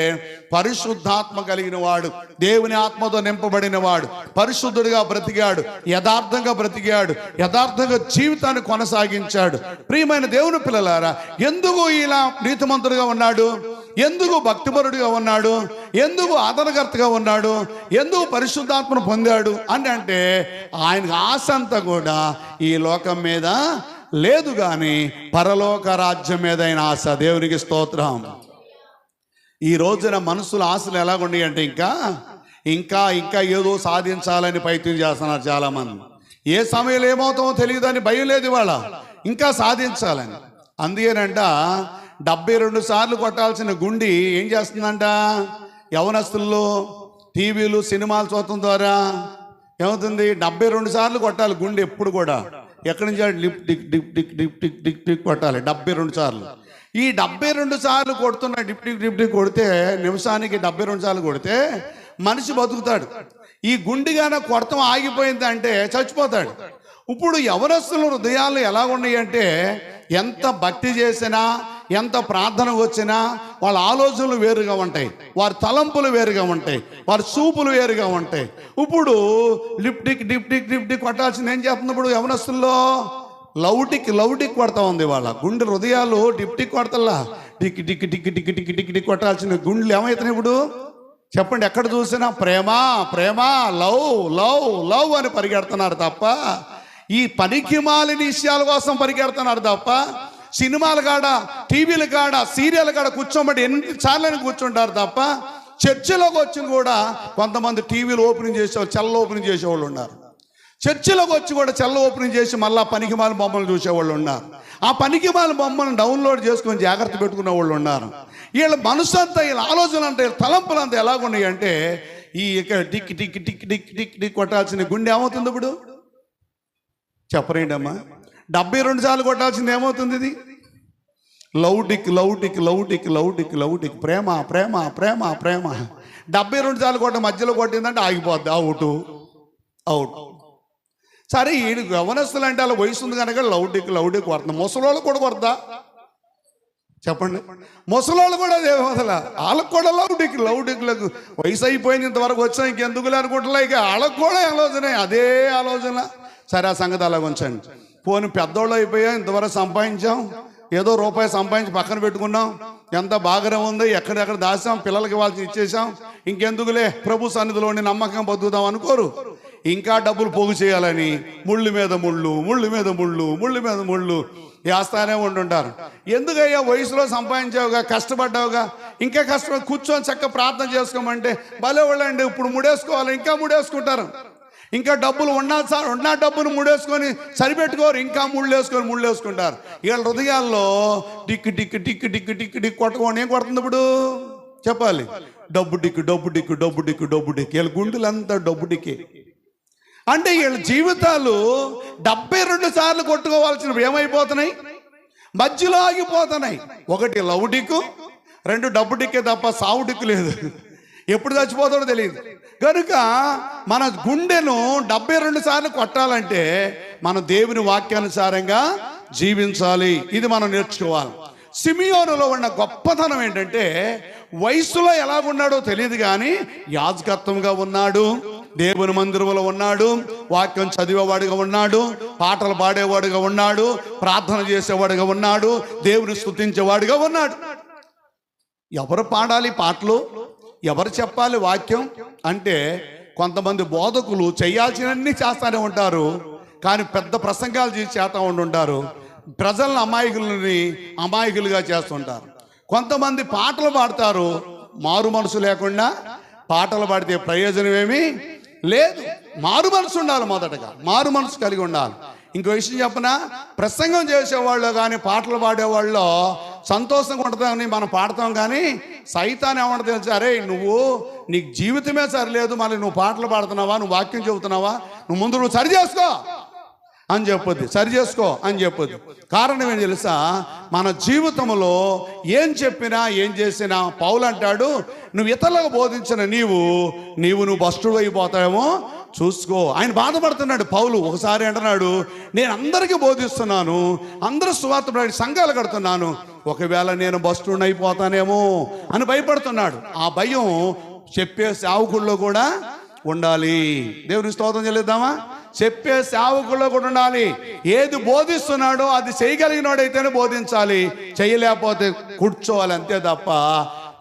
పరిశుద్ధాత్మ కలిగిన వాడు, దేవుని ఆత్మతో నింపబడిన వాడు, పరిశుద్ధుడిగా బ్రతికాడు, యథార్థంగా బ్రతికాడు, యథార్థంగా జీవితాన్ని కొనసాగించాడు. ప్రియమైన దేవుని పిల్లలారా, ఎందుకు ఇలా నీతిమంతుడిగా ఉన్నాడు? ఎందుకు భక్తిపరుడిగా ఉన్నాడు? ఎందుకు ఆదరణకర్తగా ఉన్నాడు? ఎందుకు పరిశుద్ధాత్మను పొందాడు అని అంటే ఆయనకు ఆశ అంతా కూడా ఈ లోకం మీద లేదు, కానీ పరలోక రాజ్యం మీద ఆయన ఆశ. దేవునికి స్తోత్రం. ఈ రోజున మనుషుల ఆశలు ఎలాగున్నాయి అంటే ఇంకా ఇంకా ఏదో సాధించాలని ప్రయత్నం చేస్తున్నారు చాలామంది. ఏ సమయంలో ఏమవుతామో తెలియదని భయం లేదు ఇవాళ, ఇంకా సాధించాలని. అందుకేనంట 72 సార్లు కొట్టాల్సిన గుండి ఏం చేస్తుందంట? యవనస్తుల్లో టీవీలు సినిమాలు చూడటం ద్వారా ఏమవుతుంది? 72 సార్లు కొట్టాలి గుండె ఎప్పుడు కూడా. ఎక్కడి నుంచి lip tick dip tick dip tick tick tick కొట్టాలి 72 సార్లు. ఈ 72 సార్లు కొడుతున్న డిప్ టిక్ డిప్ టిక్ కొడితే, నిమిషానికి 72 సార్లు కొడితే మనిషి బతుకుతాడు. ఈ గుండెగాన కొడతాం ఆగిపోయింది అంటే చచ్చిపోతాడు. ఇప్పుడు యవనస్తుల హృదయాలు ఎలా ఉన్నాయి అంటే, ఎంత భక్తి చేసినా, ఎంత ప్రార్థన వచ్చినా వాళ్ళ ఆలోచనలు వేరుగా ఉంటాయి, వారి తలంపులు వేరుగా ఉంటాయి, వారి చూపులు వేరుగా ఉంటాయి. ఇప్పుడు లిప్టిక్ డిప్టిక్ డిప్టిక్ కొట్టాల్సింది ఏం చేస్తుంది? ఇప్పుడు యవనస్తుల్లో లౌటిక్ కొడతా ఉంది. వాళ్ళ గుండె హృదయాలు డిప్టిక్ కొడతల్లా, tick tick tick tick tick tick tick కొట్టాల్సిన గుండెలు ఏమవుతున్నాయి ఇప్పుడు? చెప్పండి. ఎక్కడ చూసినా ప్రేమ ప్రేమ, లవ్ లవ్ లవ్ అని పరిగెడుతున్నారు తప్ప, ఈ పనికి మాలిన విషయాల కోసం పరిగెడుతున్నారు తప్ప, సినిమాల కాడ, టీవీల కాడ, సీరియల్ కాడ కూర్చోబట్టి ఎన్నిసార్లు కూర్చుంటారు తప్ప, చర్చిలోకి వచ్చి కూడా కొంతమంది టీవీలు ఓపెనింగ్ చేసేవాళ్ళు, చెల్ల ఓపెనింగ్ చేసేవాళ్ళు ఉన్నారు. చర్చిలోకి వచ్చి కూడా చెల్ల ఓపెనింగ్ చేసి మళ్ళీ పనికిమాల బొమ్మలు చూసేవాళ్ళు ఉన్నారు. ఆ పనికిమాల బొమ్మలను డౌన్లోడ్ చేసుకొని జాగ్రత్త పెట్టుకునే వాళ్ళు ఉన్నారు. వీళ్ళ మనసు అంతా, వీళ్ళ ఆలోచన అంతా, వీళ్ళ తలంపులు అంతా ఎలాగున్నాయి అంటే, ఈ tick tick tick tick tick tick కొట్టాల్సిన గుండె ఏమవుతుంది ఇప్పుడు? చెప్పరేంటి అమ్మా? 72 సార్లు కొట్టాల్సింది ఏమవుతుంది? ఇది love tick love tick love tick love tick love tick, ప్రేమ ప్రేమ ప్రేమ ప్రేమ. 72 సార్లు కొట్ట మధ్యలో కొట్టిందంటే ఆగిపోద్ది, అవుట్ అవుట్. సరే, ఈ యవనస్తులు అంటే అలా వయసు ఉంది కనుక లవ్ టిక్ కొడుతుంది. ముసలోళ్ళు కూడా కొడతా? చెప్పండి. ముసలోళ్ళు కూడా అసలు వాళ్ళకు కూడా లవ్ టిక్లకు వయసు అయిపోయింది, ఇంతవరకు వచ్చా ఇంకెందుకులే అనుకుంటున్నా. ఇక వాళ్ళకు కూడా ఆలోచన, అదే ఆలోచన. సరే, ఆ సంగతి అలా ఉంచండి. పోనీ పెద్దోళ్ళు అయిపోయాం, ఇంతవరకు సంపాదించాం, ఏదో రూపాయి సంపాదించి పక్కన పెట్టుకున్నాం, ఎంత బాగానే ఉంది, ఎక్కడెక్కడ దాచాం, పిల్లలకి వాళ్ళకి ఇచ్చేసాం, ఇంకెందుకులే ప్రభు సన్నిధిలోని నమ్మకం బతుకుదాం అనుకోరు. ఇంకా డబ్బులు పోగు చేయాలని ముళ్ళు మీద ముళ్ళు, ముళ్ళు మీద ముళ్ళు, ముళ్ళు మీద ముళ్ళు వేస్తానే ఉంటుంటారు. ఎందుకయ్యా వయసులో సంపాదించావుగా, కష్టపడ్డావుగా, ఇంకా కష్టపడి కూర్చొని చక్కగా ప్రార్థన చేసుకోమంటే భలే వాళ్ళండి ఇప్పుడు ముడేసుకోవాలి, ఇంకా ముడేసుకుంటారు. ఇంకా డబ్బులు ఉన్న డబ్బును ముడేసుకొని సరిపెట్టుకోరు, ఇంకా ముళ్ళు వేసుకుంటారు. వీళ్ళ హృదయాల్లో tick tick tick tick tick tick కొట్టుకోండి. ఏం కొడుతుంది ఇప్పుడు చెప్పాలి? డబ్బు టిక్ డబ్బు టిక్ డబ్బు టిక్ డబ్బు టిక్. వీళ్ళ గుండెలంతా డబ్బు టిక్కే. అంటే వీళ్ళ జీవితాలు 72 సార్లు కొట్టుకోవాల్సినవి ఏమైపోతున్నాయి? మధ్యలో ఆగిపోతున్నాయి. ఒకటి లవ్ టిక్కు, 2 డబ్బు టిక్కే తప్ప సావు టిక్కు లేదు. ఎప్పుడు చచ్చిపోతాడో తెలియదు. కనుక మన గుండెను 72 సార్లు కొట్టాలంటే మనం దేవుని వాక్యానుసారంగా జీవించాలి. ఇది మనం నేర్చుకోవాలి. సిమియోనులో ఉన్న గొప్పతనం ఏంటంటే, వయసులో ఎలాగున్నాడో తెలియదు కానీ యాజకత్వంగా ఉన్నాడు, దేవుని మందిరంలో ఉన్నాడు, వాక్యం చదివేవాడుగా ఉన్నాడు, పాటలు పాడేవాడుగా ఉన్నాడు, ప్రార్థన చేసేవాడుగా ఉన్నాడు, దేవుని స్తుతించేవాడుగా ఉన్నాడు. ఎవరు పాడాలి పాటలు, ఎవరు చెప్పాలి వాక్యం అంటే, కొంతమంది బోధకులు చేయాల్సినవన్నీ చేస్తూనే ఉంటారు, కానీ పెద్ద ప్రసంగాలు చేస్తూ ఉంటుంటారు, ప్రజలను అమాయకులుగా చేస్తుంటారు. కొంతమంది పాటలు పాడతారు, మారు మనసు లేకుండా పాటలు పాడితే ప్రయోజనం ఏమీ లేదు. మారు మనసు ఉండాలి, మొదటగా మారు మనసు కలిగి ఉండాలి. ఇంకో విషయం చెప్పనా, ప్రసంగం చేసేవాళ్ళు కానీ పాటలు పాడేవాళ్ళు సంతోషంగా ఉంటుందని మనం పాడతాం, కానీ సైతాన్ ఏమంట తెలుసా, అరే నువ్వు నీకు జీవితమే సరిలేదు, మళ్ళీ నువ్వు పాటలు పాడుతున్నావా, నువ్వు వాక్యం చెబుతున్నావా, నువ్వు సరి చేసుకో అని చెప్పొద్ది, సరి చేసుకో అని చెప్పొద్దు. కారణం ఏం తెలుసా, మన జీవితంలో ఏం చెప్పినా ఏం చేసినా పౌలు అంటాడు, నువ్వు ఇతరులకు బోధించిన నువ్వు భ్రష్టుడు అయిపోతావేమో చూసుకో. ఆయన బాధపడుతున్నాడు పౌలు. ఒకసారి అంటున్నాడు, నేను అందరికీ బోధిస్తున్నాను, అందరూ సువార్త సంఘాలు కడుతున్నాను, ఒకవేళ నేను భ్రష్టుడిని అయిపోతానేమో అని భయపడుతున్నాడు. ఆ భయం చెప్పే సేవకుల్లో కూడా ఉండాలి. దేవుని స్తోత్రం చెల్లిద్దామా? చెప్పే సేవకుల్లో కూడా ఉండాలి. ఏది బోధిస్తున్నాడో అది చేయగలిగినోడైతేనే బోధించాలి, చేయలేకపోతే కూర్చోవాలి అంతే తప్ప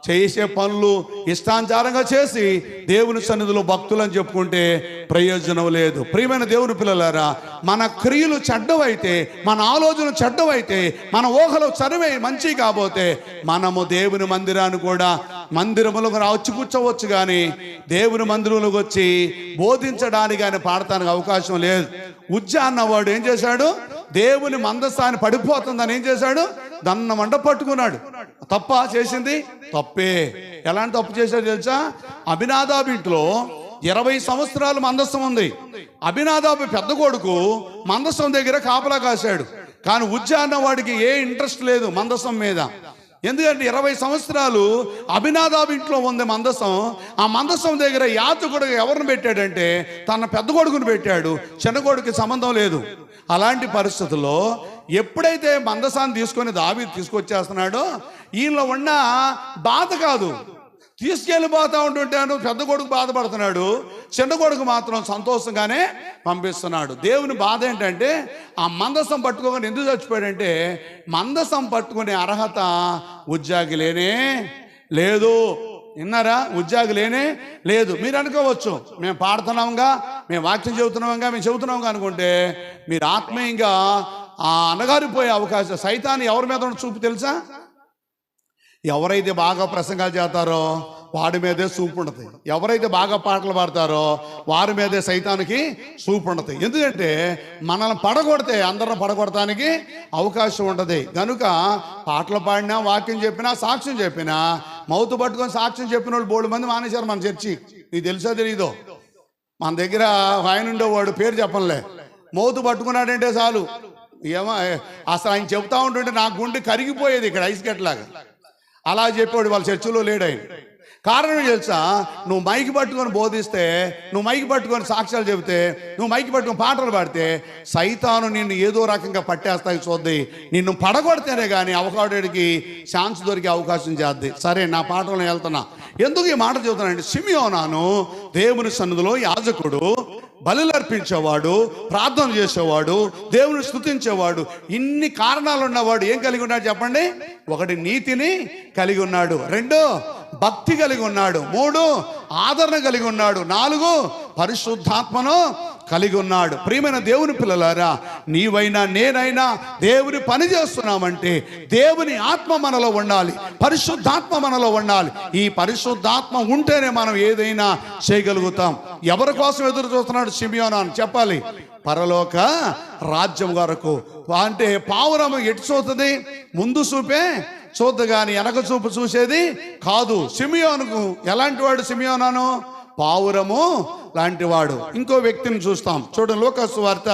చేసే పనులు ఇష్టానుసారంగా చేసి దేవుని సన్నిధిలో భక్తులని చెప్పుకుంటే ప్రయోజనం లేదు. ప్రియమైన దేవుని పిల్లలారా, మన క్రియలు చెడ్డవైతే, మన ఆలోచనలు చెడ్డవైతే, మన ఊహలు చదివే మంచి కాబోతే మనము దేవుని మందిరాన్ని కూడా మందిరములకు వచ్చి కూర్చోవచ్చు, కానీ దేవుని మందిరంలోకి వచ్చి బోధించడానికి కానీ పాడటానికి అవకాశం లేదు. ఉజ్జా అన్నవాడు ఏం చేశాడు, దేవుని మందస్థాన్ని పడిపోతుందని ఏం చేశాడు, దన్నమంట పట్టుకున్నాడు. తప్ప చేసింది తప్పే. ఎలాంటి తప్పు చేశాడు తెలుసా, అభినాదాబు ఇంట్లో 20 సంవత్సరాలు మందస్థం ఉంది. అభినాదాబు పెద్ద కొడుకు మందస్థం దగ్గర కాపలా కాశాడు, కానీ ఉజ్జా అన్నవాడికి ఏ ఇంట్రెస్ట్ లేదు మందస్థం మీద. ఎందుకంటే 20 సంవత్సరాలు అభినాదాబు ఇంట్లో ఉంది మందసం. ఆ మందసం దగ్గర యాజకుడు ఎవరిని పెట్టాడంటే తన పెద్ద కొడుకుని పెట్టాడు, చిన్న కొడుకు సంబంధం లేదు. అలాంటి పరిస్థితుల్లో ఎప్పుడైతే మందసాన్ని తీసుకొని దావీదు తీసుకొచ్చేస్తున్నాడో ఈయనలో ఉన్న బాధ కాదు, తీసుకెళ్ళిపోతా ఉంటుంటాను పెద్ద కొడుకు బాధపడుతున్నాడు, చిన్న కొడుకు మాత్రం సంతోషంగానే పంపిస్తున్నాడు. దేవుని బాధ ఏంటంటే ఆ మందసం పట్టుకోగానే ఎందుకు చచ్చిపోయాడంటే మందసం పట్టుకునే అర్హత ఉజ్జాకి లేనే లేదు. విన్నారా? ఉజ్జాకి లేనే లేదు. మీరు అనుకోవచ్చు మేము పాడుతున్నాంగా, మేము వాక్యం చెబుతున్నాంగా, మేము చెబుతున్నాంగా అనుకుంటే మీరు ఆత్మీయంగా అనగారిపోయే అవకాశం. సైతాన్ని ఎవరి మీద ఉన్న చూపు తెలుసా? ఎవరైతే బాగా ప్రసంగాలు చేస్తారో వాడి మీదే చూపు ఉంటుంది, ఎవరైతే బాగా పాటలు పాడతారో వారి మీదే సైతానికి చూపు ఉంటుంది. ఎందుకంటే మనల్ని పడగొడితే అందరిని పడగొడటానికి అవకాశం ఉంటుంది. కనుక పాటలు పాడినా, వాక్యం చెప్పినా, సాక్ష్యం చెప్పినా, మౌతు పట్టుకొని సాక్ష్యం చెప్పిన వాళ్ళు 3 మంది మానేశారు మన చర్చి. నీకు తెలుసో తెలీదో? మన దగ్గర ఆయన ఉండేవాడు, పేరు చెప్పంలే, మౌతు పట్టుకున్నాడంటే చాలు ఏమో అసలు ఆయన చెబుతా ఉంటుంటే నా గుండె కరిగిపోయేది ఇక్కడ ఐస్ గట్లాగా. అలా చెప్పాడు, వాళ్ళ చర్చిలో లేడు ఆయన. కారణం తెలుసా, నువ్వు మైకి పట్టుకొని బోధిస్తే, నువ్వు మైకి పట్టుకొని సాక్ష్యాలు చెబితే, నువ్వు మైకి పట్టుకొని పాటలు పాడితే సైతాను నిన్ను ఏదో రకంగా పట్టేస్తాయి చూద్ది. నిన్ను పడగొడితేనే కానీ అవకాశానికి ఛాన్స్ దొరికే అవకాశం చేద్ది. సరే, నా పాటలను వెళ్తున్నా. ఎందుకు ఈ మాట చెబుతున్నానంటే, షిమియోనాను దేవుని సన్నిధిలో యాజకుడు, బలులు అర్పించేవాడు, ప్రార్థన చేసేవాడు, దేవుని స్తుతించేవాడు, ఇన్ని కారణాలు ఉన్నవాడు. ఏం కలిగి ఉన్నాడు చెప్పండి? 1 నీతిని కలిగి ఉన్నాడు, 2 భక్తి కలిగి ఉన్నాడు, 3 ఆదరణ కలిగి ఉన్నాడు, 4 పరిశుద్ధాత్మను కలిగి ఉన్నాడు. ప్రియమైన దేవుని పిల్లలారా, నీవైనా నేనైనా దేవుని పని చేస్తున్నామంటే దేవుని ఆత్మ మనలో ఉండాలి, పరిశుద్ధాత్మ మనలో ఉండాలి. ఈ పరిశుద్ధాత్మ ఉంటేనే మనం ఏదైనా చేయగలుగుతాం. ఎవరి కోసం ఎదురు చూస్తున్నాడు షిమియోను చెప్పాలి? పరలోక రాజ్యం వరకు. అంటే పావురం ఎటు చూస్తుంది? ముందు చూపే చూద్దు కానీ వెనక చూపు చూసేది కాదు. షిమియోనుకు ఎలాంటి వాడు? షిమియోనాను పావురము లాంటివాడు. ఇంకో వ్యక్తిని చూస్తాం, చూడండి. లూకాసు సువార్త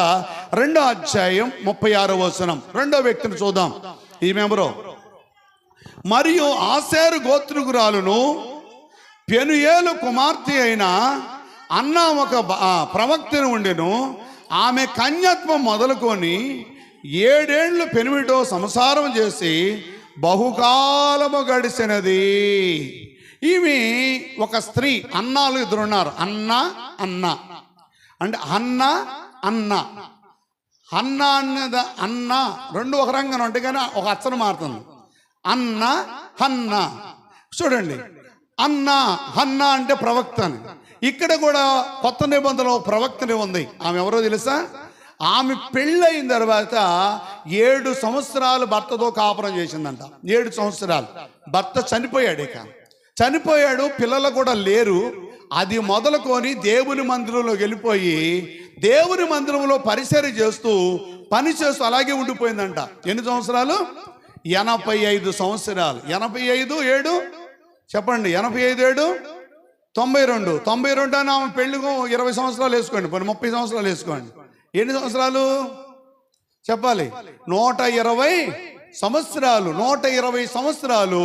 2వ అధ్యాయం 36వ వచనం. 2వ వ్యక్తిని చూద్దాం. ఈమెవరో? మరియు ఆసేరు గోత్రికురాలును పెనుయేలు కుమార్తె అయిన అన్న ఒక ప్రవక్తను ఉండెను. ఆమె కన్యత్వం మొదలుకొని 7 ఏళ్ళు పెనిమిటో సంసారం చేసి బహుకాలము గడిచినది. ఈమె ఒక స్త్రీ. అన్నాలు 2 ఉన్నారు. అన్న అంటే అన్న అన్నద అన్న 2 ఒక రంగం ఉంటాయి, కానీ ఒక అచ్చను మారుతుంది. హన్న. చూడండి, హన్న అంటే ప్రవక్త అని. ఇక్కడ కూడా కొత్త నిబంధనలో ప్రవక్తనే ఉంది. ఆమె ఎవరో తెలుసా? ఆమె పెళ్ళయిన తర్వాత 7 సంవత్సరాలు భర్తతో కాపురం చేసిందంట. 7 సంవత్సరాలు. భర్త చనిపోయాడు, పిల్లలు కూడా లేరు. అది మొదలుకొని దేవుని మందిరంలోకి వెళ్ళిపోయి దేవుని మందిరంలో పరిచర్య చేస్తూ పని చేస్తూ అలాగే ఉండిపోయిందంట. ఎన్ని సంవత్సరాలు? 85 సంవత్సరాలు. 85, 7, చెప్పండి. 85 ఏడు 92. 92 అని ఆమె పెళ్ళికి 20 సంవత్సరాలు వేసుకోండి, పోనీ 30 సంవత్సరాలు వేసుకోండి. ఎన్ని సంవత్సరాలు చెప్పాలి? 120 సంవత్సరాలు. 120 సంవత్సరాలు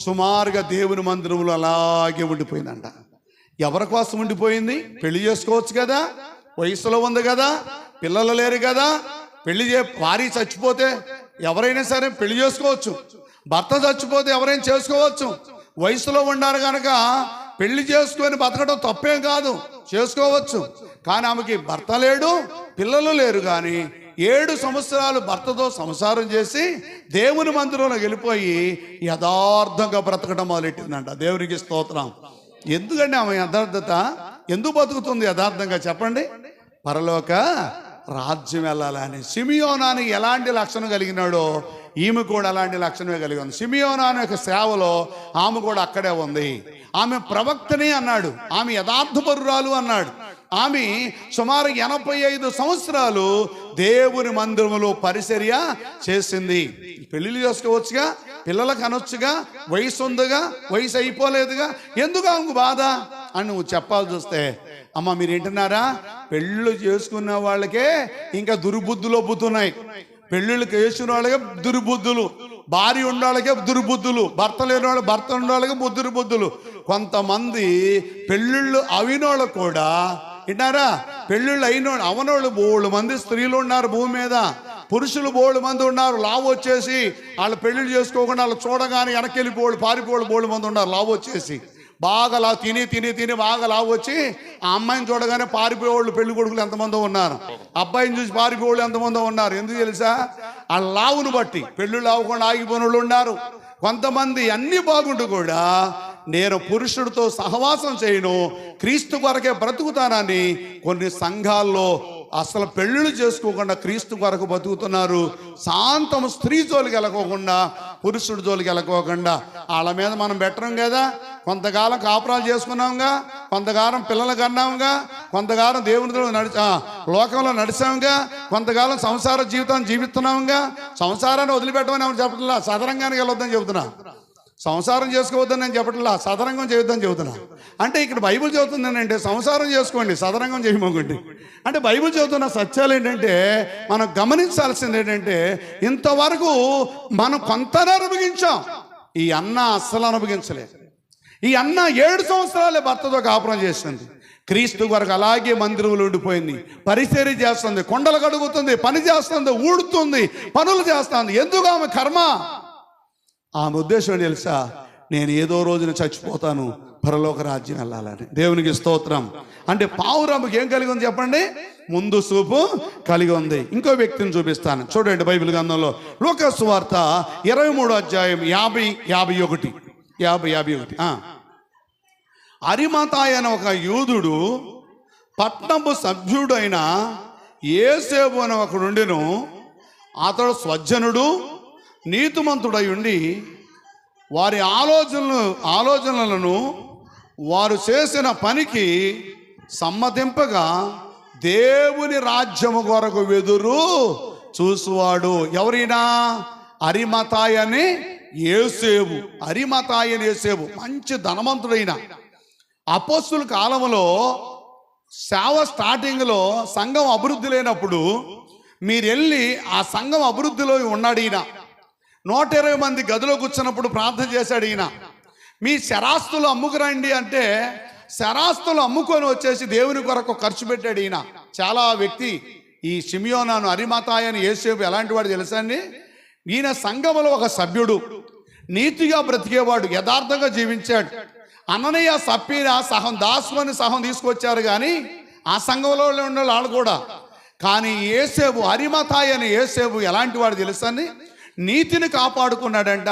సుమారుగా దేవుని మందిరంలో అలాగే ఉండిపోయిందంట. ఎవరి కోసం ఉండిపోయింది? పెళ్లి చేసుకోవచ్చు కదా, వయసులో ఉంది కదా, పిల్లలు లేరు కదా, భార్య చచ్చిపోతే ఎవరైనా సరే పెళ్లి చేసుకోవచ్చు, భర్త చచ్చిపోతే ఎవరైనా చేసుకోవచ్చు. వయసులో ఉన్నారు కనుక పెళ్లి చేసుకొని బతకడం తప్పేం కాదు, చేసుకోవచ్చు. కానీ ఆమెకి భర్త లేడు, పిల్లలు లేరు. కానీ 7 సంవత్సరాలు భర్తతో సంసారం చేసి దేవుని మందిరంలో వెళ్ళిపోయి యథార్థంగా బ్రతకడం మొదలెట్టిందంట. దేవునికి స్తోత్రం. ఎందుకంటే ఆమె యథార్థత ఎందుకు బతుకుతుంది యథార్థంగా చెప్పండి? పరలోక రాజ్యం వెళ్ళాలని. సిమియోనానికి ఎలాంటి లక్షణం కలిగినాడో ఈమె కూడా అలాంటి లక్షణమే కలిగి ఉంది. సిమియోనాని యొక్క సేవలో ఆమె కూడా అక్కడే ఉంది. ఆమె ప్రవక్తని అన్నాడు, ఆమె యథార్థపరురాలు అన్నాడు. ఆమె సుమారు 85 సంవత్సరాలు దేవుని మందిరంలో పరిచర్య చేసింది. పెళ్లిళ్ళు చేసుకోవచ్చుగా, పిల్లలకు అనొచ్చుగా, వయసు ఉందిగా, వయసు అయిపోలేదుగా, ఎందుకు ఆమెకు బాధ అని నువ్వు చెప్పాల్సి వస్తే, అమ్మ మీరు వింటున్నారా? పెళ్ళిళ్ళు చేసుకున్న వాళ్ళకే ఇంకా దుర్బుద్ధులు ఒప్పుతున్నాయి. పెళ్ళిళ్ళకి వేసుకున్న వాళ్ళకే దుర్బుద్ధులు, భార్య ఉండాలకే దుర్బుద్ధులు, భర్త లేని వాళ్ళు, భర్త ఉండాలకే దుర్బుద్ధులు. కొంతమంది పెళ్ళిళ్ళు అవినోళ్ళు కూడా వింటారా, పెళ్ళిళ్ళు అయినోళ్ళు అవనోళ్ళు బోళ్ళు మంది స్త్రీలు ఉన్నారు భూమి మీద, పురుషులు బోళ్ళు మంది ఉన్నారు. లావు వచ్చేసి వాళ్ళు పెళ్ళిళ్ళు చేసుకోకుండా వాళ్ళు చూడగానే వెనకెళ్ళిపోళ్ళు పారిపోళ్ళు బోళ్ళు మంది ఉన్నారు. లావు వచ్చేసి బాగా తిని బాగా లావు వచ్చి ఆ అమ్మాయిని చూడగానే పారిపోయేవాళ్ళు పెళ్లి కొడుకులు ఎంతమందో ఉన్నారు, అబ్బాయిని చూసి పారిపోయేవాళ్ళు ఎంతమందో ఉన్నారు. ఎందుకు తెలుసా? ఆ లావును బట్టి పెళ్ళిళ్ళు అవ్వకుండా ఆగిపోయిన వాళ్ళు ఉన్నారు. కొంతమంది అన్ని బాగుంటూ కూడా నేను పురుషుడితో సహవాసం చేయను, క్రీస్తు కొరకే బ్రతుకుతానని కొన్ని సంఘాల్లో అసలు పెళ్ళిళ్ళు చేసుకోకుండా క్రీస్తు కొరకు బతుకుతున్నారు. శాంతం స్త్రీ జోలికి వెళ్ళకోకుండా, పురుషుడి జోలికి వెళ్ళకోకుండా. వాళ్ళ మీద మనం బెటరం కదా. కొంతకాలం కాపురాలు చేసుకున్నాంగా, కొంతకాలం పిల్లలు కన్నాంగా, కొంతకాలం దేవునితో లోకంలో నడిచాంగా, కొంతకాలం సంసార జీవితాన్ని జీవిస్తున్నాంగా. సంసారాన్ని వదిలిపెట్టమని ఏమని చెప్పట్లా, సదరంగానికి వెళ్ళొద్దని చెబుతున్నా. సంసారం చేసుకోవద్దని నేను చెప్పట్లా, సదరంగం చేయొద్దని చెబుతున్నా. అంటే ఇక్కడ బైబిల్ చెబుతుంది ఏంటంటే సంసారం చేసుకోండి, సదరంగం చేయమోకండి. అంటే బైబిల్ చెబుతున్న సత్యాలు ఏంటంటే మనం గమనించాల్సింది ఏంటంటే, ఇంతవరకు మనం కొంతనే అనుభవించాం, ఈ అన్న అస్సలు అనుభవించలేదు. ఈ అన్న 7 సంవత్సరాలే భర్తతో కాపురం చేసింది. క్రీస్తు వరకు అలాగే మందిరంలో ఉండిపోయింది, పరిచర్య చేస్తుంది, కొండలు కడుగుతుంది, పని చేస్తుంది, ఊడుతుంది, పనులు చేస్తుంది. ఎందుకు? ఆమె కర్మ. ఆమె ఉద్దేశం తెలుసా? నేను ఏదో రోజున చచ్చిపోతాను, పరలోక రాజ్యం వెళ్ళాలని. దేవునికి స్తోత్రం. అంటే పావురమ్మకి ఏం కలిగి ఉంది చెప్పండి? ముందు చూపు కలిగి ఉంది. ఇంకో వ్యక్తిని చూపిస్తాను, చూడండి బైబిల్ గ్రంథంలో లూకా సువార్త 23వ అధ్యాయం 50-51. అరిమతాయి అనే ఒక యూదుడు పట్నపు సభ్యుడైన యేసేపు అనే ఒకడుండెను. అతడు స్వజ్జనుడు, నీతిమంతుడై ఉండి వారి ఆలోచనలను వారు చేసిన పనికి సమ్మతింపగా దేవుని రాజ్యము కొరకు వెదురు చూసువాడు. ఎవరైనా? అరిమతాయి అని యేసేపు. అరిమతాయి అని యేసేపు మంచి ధనవంతుడైన. అపోస్తుల కాలంలో సేవ స్టార్టింగ్లో సంఘం అభివృద్ధి లేనప్పుడు మీరు వెళ్ళి ఆ సంఘం అభివృద్ధిలో ఉన్నాడు ఈయన. 120 మంది గదిలో కూర్చున్నప్పుడు ప్రార్థన చేశాడు ఈయన. మీ శరాస్తులు అమ్ముకురండి అంటే శరాస్తులు అమ్ముకొని వచ్చేసి దేవుని కొరకు ఖర్చు పెట్టాడు ఈయన. చాలా వ్యక్తి ఈ సిమియోనాను, అరిమతాయి అని యేసేపు ఎలాంటి వాడు తెలుసా అండి? ఈయన సంఘములో ఒక సభ్యుడు, నీతిగా బ్రతికేవాడు, యథార్థంగా జీవించాడు. అననీయ సప్పీర సహం దాసుని సహం తీసుకొచ్చారు కానీ ఆ సంఘంలో ఉన్న వాళ్ళు కూడా. కానీ యేసేపు, అరిమతాయి అని యేసేపు ఎలాంటి వాడు తెలుసని? నీతిని కాపాడుకున్నాడంట.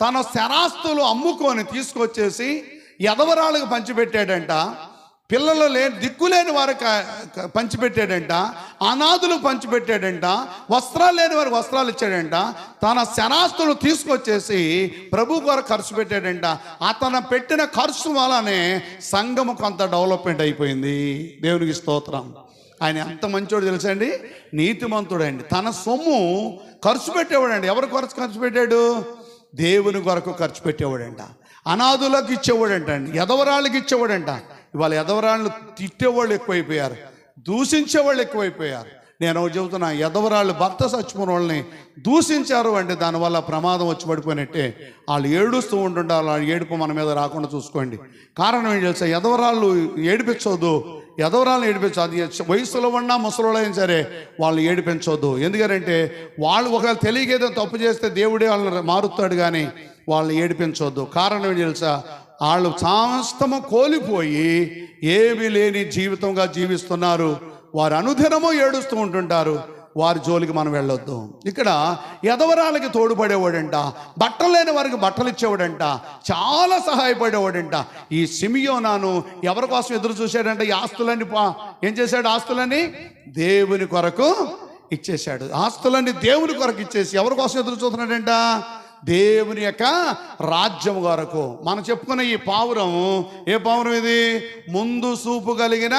తన శరాస్తులు అమ్ముకొని తీసుకొచ్చేసి ఎదవరాళ్ళకు పంచిపెట్టాడంట, పిల్లలు దిక్కులేని వారికి పంచిపెట్టాడంట, అనాథులకు పంచిపెట్టాడంట, వస్త్రాలు లేని వారికి వస్త్రాలు ఇచ్చాడంట. తన శరాస్తులు తీసుకొచ్చేసి ప్రభు కొరకు ఖర్చు పెట్టాడంట. అతను పెట్టిన ఖర్చు వల్లనే సంఘము కొంత డెవలప్మెంట్ అయిపోయింది. దేవునికి స్తోత్రం. ఆయన ఎంత మంచోడు తెలుసా అండి? నీతిమంతుడండి. తన సొమ్ము ఖర్చు పెట్టేవాడండి. ఎవరి కొరకు ఖర్చు పెట్టాడు? దేవుని కొరకు ఖర్చు పెట్టేవాడంట. అనాథులకు ఇచ్చేవాడంట అండి, ఎదవరాళ్ళకి ఇచ్చేవాడంట. ఇవాళ ఎదవరాళ్ళు తిట్టేవాళ్ళు ఎక్కువైపోయారు, దూషించేవాళ్ళు ఎక్కువైపోయారు. నేను చెబుతున్నా, ఎదవరాళ్ళు భర్త చచ్చిపోయిన వాళ్ళని దూషించారు అంటే దానివల్ల ప్రమాదం వచ్చి పడిపోయినట్టే. వాళ్ళు ఏడుస్తూ ఉంటుంటారు, వాళ్ళ ఏడుపు మన మీద రాకుండా చూసుకోండి. కారణం ఏం తెలుసా? ఎదవరాళ్ళు ఏడిపించవద్దు, ఎదవరాలను ఏడిపించు. అది వయసులో ఉన్నా ముసలోళ్ళైనా సరే వాళ్ళు ఏడిపించవద్దు. ఎందుకంటే వాళ్ళు ఒకవేళ తెలియకేదో తప్పు చేస్తే దేవుడే వాళ్ళని మారుతాడు, కానీ వాళ్ళని ఏడిపించవద్దు. కారణం ఏం తెలుసా? వాళ్ళు సమస్తము కోల్పోయి ఏమీ లేని జీవితంగా జీవిస్తున్నారు. వారు అనుదినము ఏడుస్తూ ఉంటుంటారు. వారి జోలికి మనం వెళ్ళొద్దు. ఇక్కడ ఎదవరాలకి తోడుపడేవాడంట, బట్టలు లేని వారికి బట్టలు ఇచ్చేవాడంట, చాలా సహాయపడేవాడంట. ఈ సిమియోనాను ఎవరి కోసం ఎదురు చూశాడంట? ఈ ఆస్తులన్నీ ఏం చేశాడు? ఆస్తులన్నీ దేవుని కొరకు ఇచ్చేశాడు. ఆస్తులన్నీ దేవుని కొరకు ఇచ్చేసి ఎవరి కోసం ఎదురు చూస్తున్నాడంట? దేవుని యొక్క రాజ్యం కొరకు. మనం చెప్పుకున్న ఈ పావురం, ఏ పావురం ఇది? ముందు చూపు కలిగిన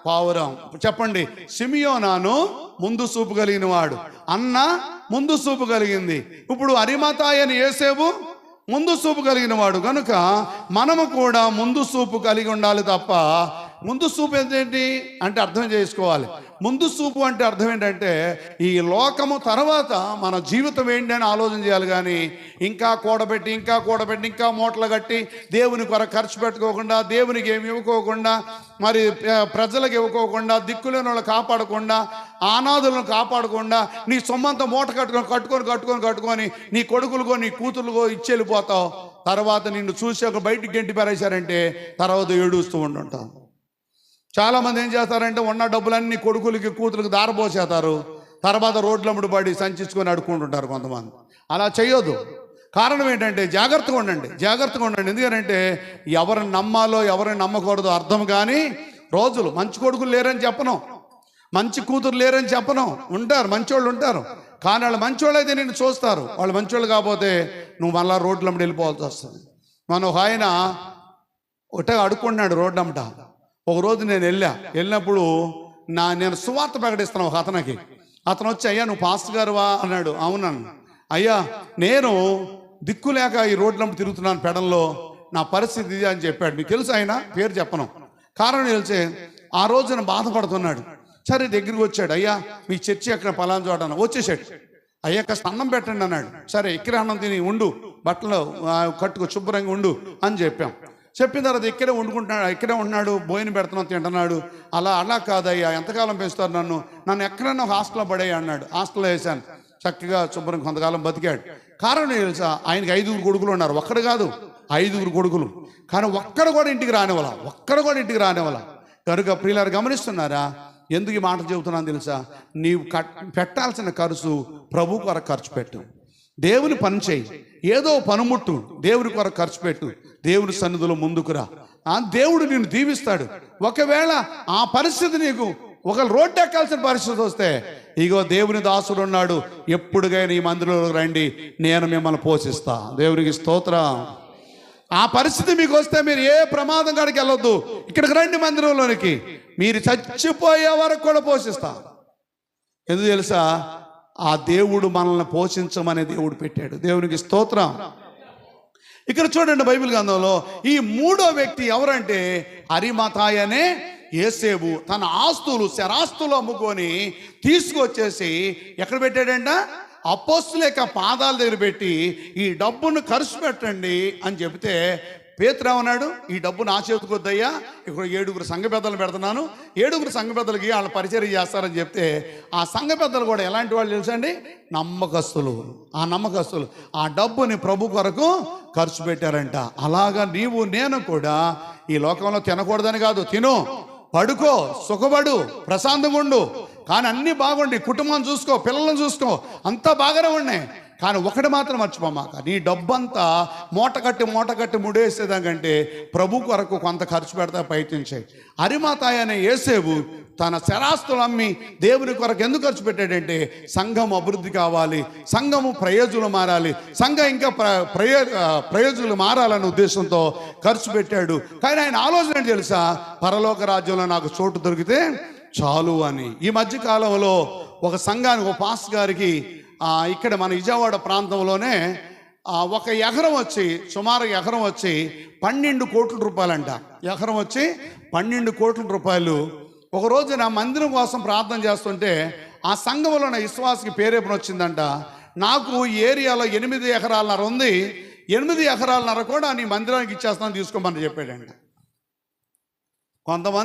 పావురం. చెప్పండి, సిమియోనాను ముందు చూపు కలిగిన వాడు, అన్న ముందు చూపు కలిగింది. ఇప్పుడు అరిమతాయని యేసేపు ముందు చూపు కలిగిన వాడు. కనుక మనము కూడా ముందు చూపు కలిగి ఉండాలి తప్ప, ముందు చూపు ఏంటి అంటే అర్థం చేసుకోవాలి. ముందు చూపు అంటే అర్థం ఏంటంటే ఈ లోకము తర్వాత మన జీవితం ఏంటి అని ఆలోచన చేయాలి. కానీ ఇంకా కూడబెట్టి ఇంకా మూటలు కట్టి దేవుని కొరకు ఖర్చు పెట్టుకోకుండా, దేవునికి ఏమి ఇవ్వకోకుండా, మరి ప్రజలకు ఇవ్వకోకుండా, దిక్కులేని వాళ్ళు కాపాడకుండా, అనాథులను కాపాడకుండా, నీ సొమ్మంతా మూట కట్టుకొని నీ కొడుకులుగో నీ కూతురుగో ఇచ్చి వెళ్ళిపోతావు. తర్వాత నిన్ను చూసి ఒక బయటికి గెంటి పారేశారంటే తర్వాత ఏడుస్తూ ఉంటుంటావు. చాలామంది ఏం చేస్తారంటే ఉన్న డబ్బులన్నీ కొడుకులకి కూతురికి దారపోసేస్తారు. తర్వాత రోడ్లమ్మడి పడి సంచించుకొని అడుక్కుంటుంటారు కొంతమంది. అలా చేయొద్దు. కారణం ఏంటంటే జాగ్రత్తగా ఉండండి. ఎందుకంటే ఎవరిని నమ్మాలో ఎవరిని నమ్మకూడదో అర్థం కానీ రోజులు. మంచి కొడుకులు లేరని చెప్పను, మంచి కూతురు లేరని చెప్పను, ఉంటారు, మంచోళ్ళు ఉంటారు. కానీ వాళ్ళు మంచోళ్ళు అయితే నేను చూస్తారు. వాళ్ళు మంచోళ్ళు కాకపోతే నువ్వు మళ్ళా రోడ్లమ్మడి వెళ్ళిపోవాల్సి వస్తుంది. మనం ఒక ఆయన ఒకటే అడుక్కుంటున్నాడు రోడ్లమ్మట. ఒకరోజు నేను వెళ్ళినప్పుడు నేను సువార్త ప్రకటిస్తున్నాను ఒక అతనికి. అతను వచ్చి, అయ్యా నువ్వు పాస్టర్ గారువా అన్నాడు. అవునను. అయ్యా నేను దిక్కులేక ఈ రోడ్లంపు తిరుగుతున్నాను పెడంలో, నా పరిస్థితి ఇది అని చెప్పాడు. మీకు తెలుసు ఆయన పేరు చెప్పను, కారణం తెలిసే ఆ రోజున బాధపడుతున్నాడు. సరే దగ్గరికి వచ్చాడు, అయ్యా మీ చర్చి ఎక్కడ పలానా చోట వచ్చేసాడు. అయ్యా కాస్త అన్నం పెట్టండి అన్నాడు. సరే ఇక్కడ అన్నం తిని ఉండు, బట్టలు కట్టుకో, శుభ్రంగా ఉండు అని చెప్పిన తర్వాత ఇక్కడే ఉంటున్నాడు, భోజనం పెడుతున్నాను, తింటున్నాడు. అలా కాదయ్యా, ఎంతకాలం పెంచుతారు నన్ను ఎక్కడన్నా హాస్టల్లో పడేయ అన్నాడు. హాస్టల్లో వేశాను, చక్కగా శుభ్రం కొంతకాలం బతికాడు. కారణం తెలుసా? ఆయనకి 5 కొడుకులు ఉన్నారు. ఒక్కడు కాదు, 5 కొడుకులు. కానీ ఒక్కడు కూడా ఇంటికి రానివ్వాల. కనుక ప్రియులారు గమనిస్తున్నారా? ఎందుకు ఈ మాట చెబుతున్నాను తెలుసా? నీవు పెట్టాల్సిన ఖర్చు ప్రభు కొరకు ఖర్చు పెట్టు. దేవుని పని చేయి, ఏదో పనిముట్టు, దేవుని కొరకు ఖర్చు పెట్టు, దేవుని సన్నిధిలో ముందుకురా. దేవుడు నిన్ను దీవిస్తాడు. ఒకవేళ ఆ పరిస్థితి నీకు ఒక రోడ్డు ఎక్కాల్సిన పరిస్థితి వస్తే, ఇగో దేవుని దాసుడు ఉన్నాడు, ఎప్పుడుగైనా ఈ మందిరంలో రండి, నేను మిమ్మల్ని పోషిస్తా. దేవునికి స్తోత్రం. ఆ పరిస్థితి మీకు వస్తే మీరు ఏ ప్రమాదం కాడికి వెళ్ళొద్దు, ఇక్కడికి రండి మందిరంలోనికి, మీరు చచ్చిపోయే వరకు కూడా పోషిస్తా. ఎందుకు తెలుసా? ఆ దేవుడు మనల్ని పోషించమని దేవుడు పెట్టాడు. దేవునికి స్తోత్రం. ఇక్కడ చూడండి బైబిల్ గ్రంథంలో ఈ 3వ వ్యక్తి ఎవరంటే అరిమతాయనే యేసేపు. తన శరాస్తులు అమ్ముకొని తీసుకొచ్చేసి ఎక్కడ పెట్టాడంట? అపోస్తుల యొక్క పాదాల దగ్గర పెట్టి ఈ డబ్బును ఖర్చు పెట్టండి అని చెబితే పేతురు ఏమన్నాడు? ఈ డబ్బు నా చేతికి వద్దయ్యా, ఇక్కడ 7 సంఘ పెద్దలు పెడుతున్నాను, 7 సంఘ పెద్దలకి వాళ్ళ పరిచర్య చేస్తారని చెప్తే ఆ సంఘ పెద్దలు కూడా ఎలాంటి వాళ్ళు తెలుసండి? నమ్మకస్తులు. ఆ డబ్బుని ప్రభు కొరకు ఖర్చు పెట్టారంట. అలాగా నీవు నేను కూడా ఈ లోకంలో తినకూడదని కాదు, తిను, పడుకో, సుఖపడు, ప్రశాంతంగా ఉండు. కానీ అన్నీ బాగుండి, కుటుంబం చూసుకో, పిల్లలను చూసుకో, అంతా బాగానే ఉన్నాయి. కానీ ఒకటి మాత్రం మర్చిపోమాక, నీ డబ్బంతా మూట కట్టి ముడేసేదానికంటే ప్రభు కొరకు కొంత ఖర్చు పెడతా ప్రయత్నించాయి. అరిమతాయి అనే యేసేపు తన శరాస్తులు అమ్మి దేవుని కొరకు ఎందుకు ఖర్చు పెట్టాడంటే సంఘం అభివృద్ధి కావాలి, సంఘము ప్రయోజకులు మారాలి, సంఘం ఇంకా ప్రయోజకులు మారాలనే ఉద్దేశంతో ఖర్చు పెట్టాడు. కానీ ఆయన ఆలోచన ఏంటి తెలుసా? పరలోక రాజ్యంలో నాకు చోటు దొరికితే చాలు అని. ఈ మధ్య కాలంలో ఒక సంఘానికి, ఒక పాస్టర్ గారికి ఇక్కడ మన విజయవాడ ప్రాంతంలోనే ఒక ఎకరం వచ్చి సుమారు ఎకరం వచ్చి 12 కోట్ల రూపాయలంట. ఎకరం వచ్చి 12 కోట్ల రూపాయలు. ఒక రోజు నా మందిరం కోసం ప్రార్థన చేస్తుంటే ఆ సంఘంలో నా విశ్వాసకి పేరేపన వచ్చిందంట. నాకు ఈ ఏరియాలో 8 ఎకరాలన్నర ఉంది, 8 ఎకరాలన్నర కూడా నీ మందిరానికి ఇచ్చేస్తాను తీసుకోమని చెప్పాడంట. కొంతమంది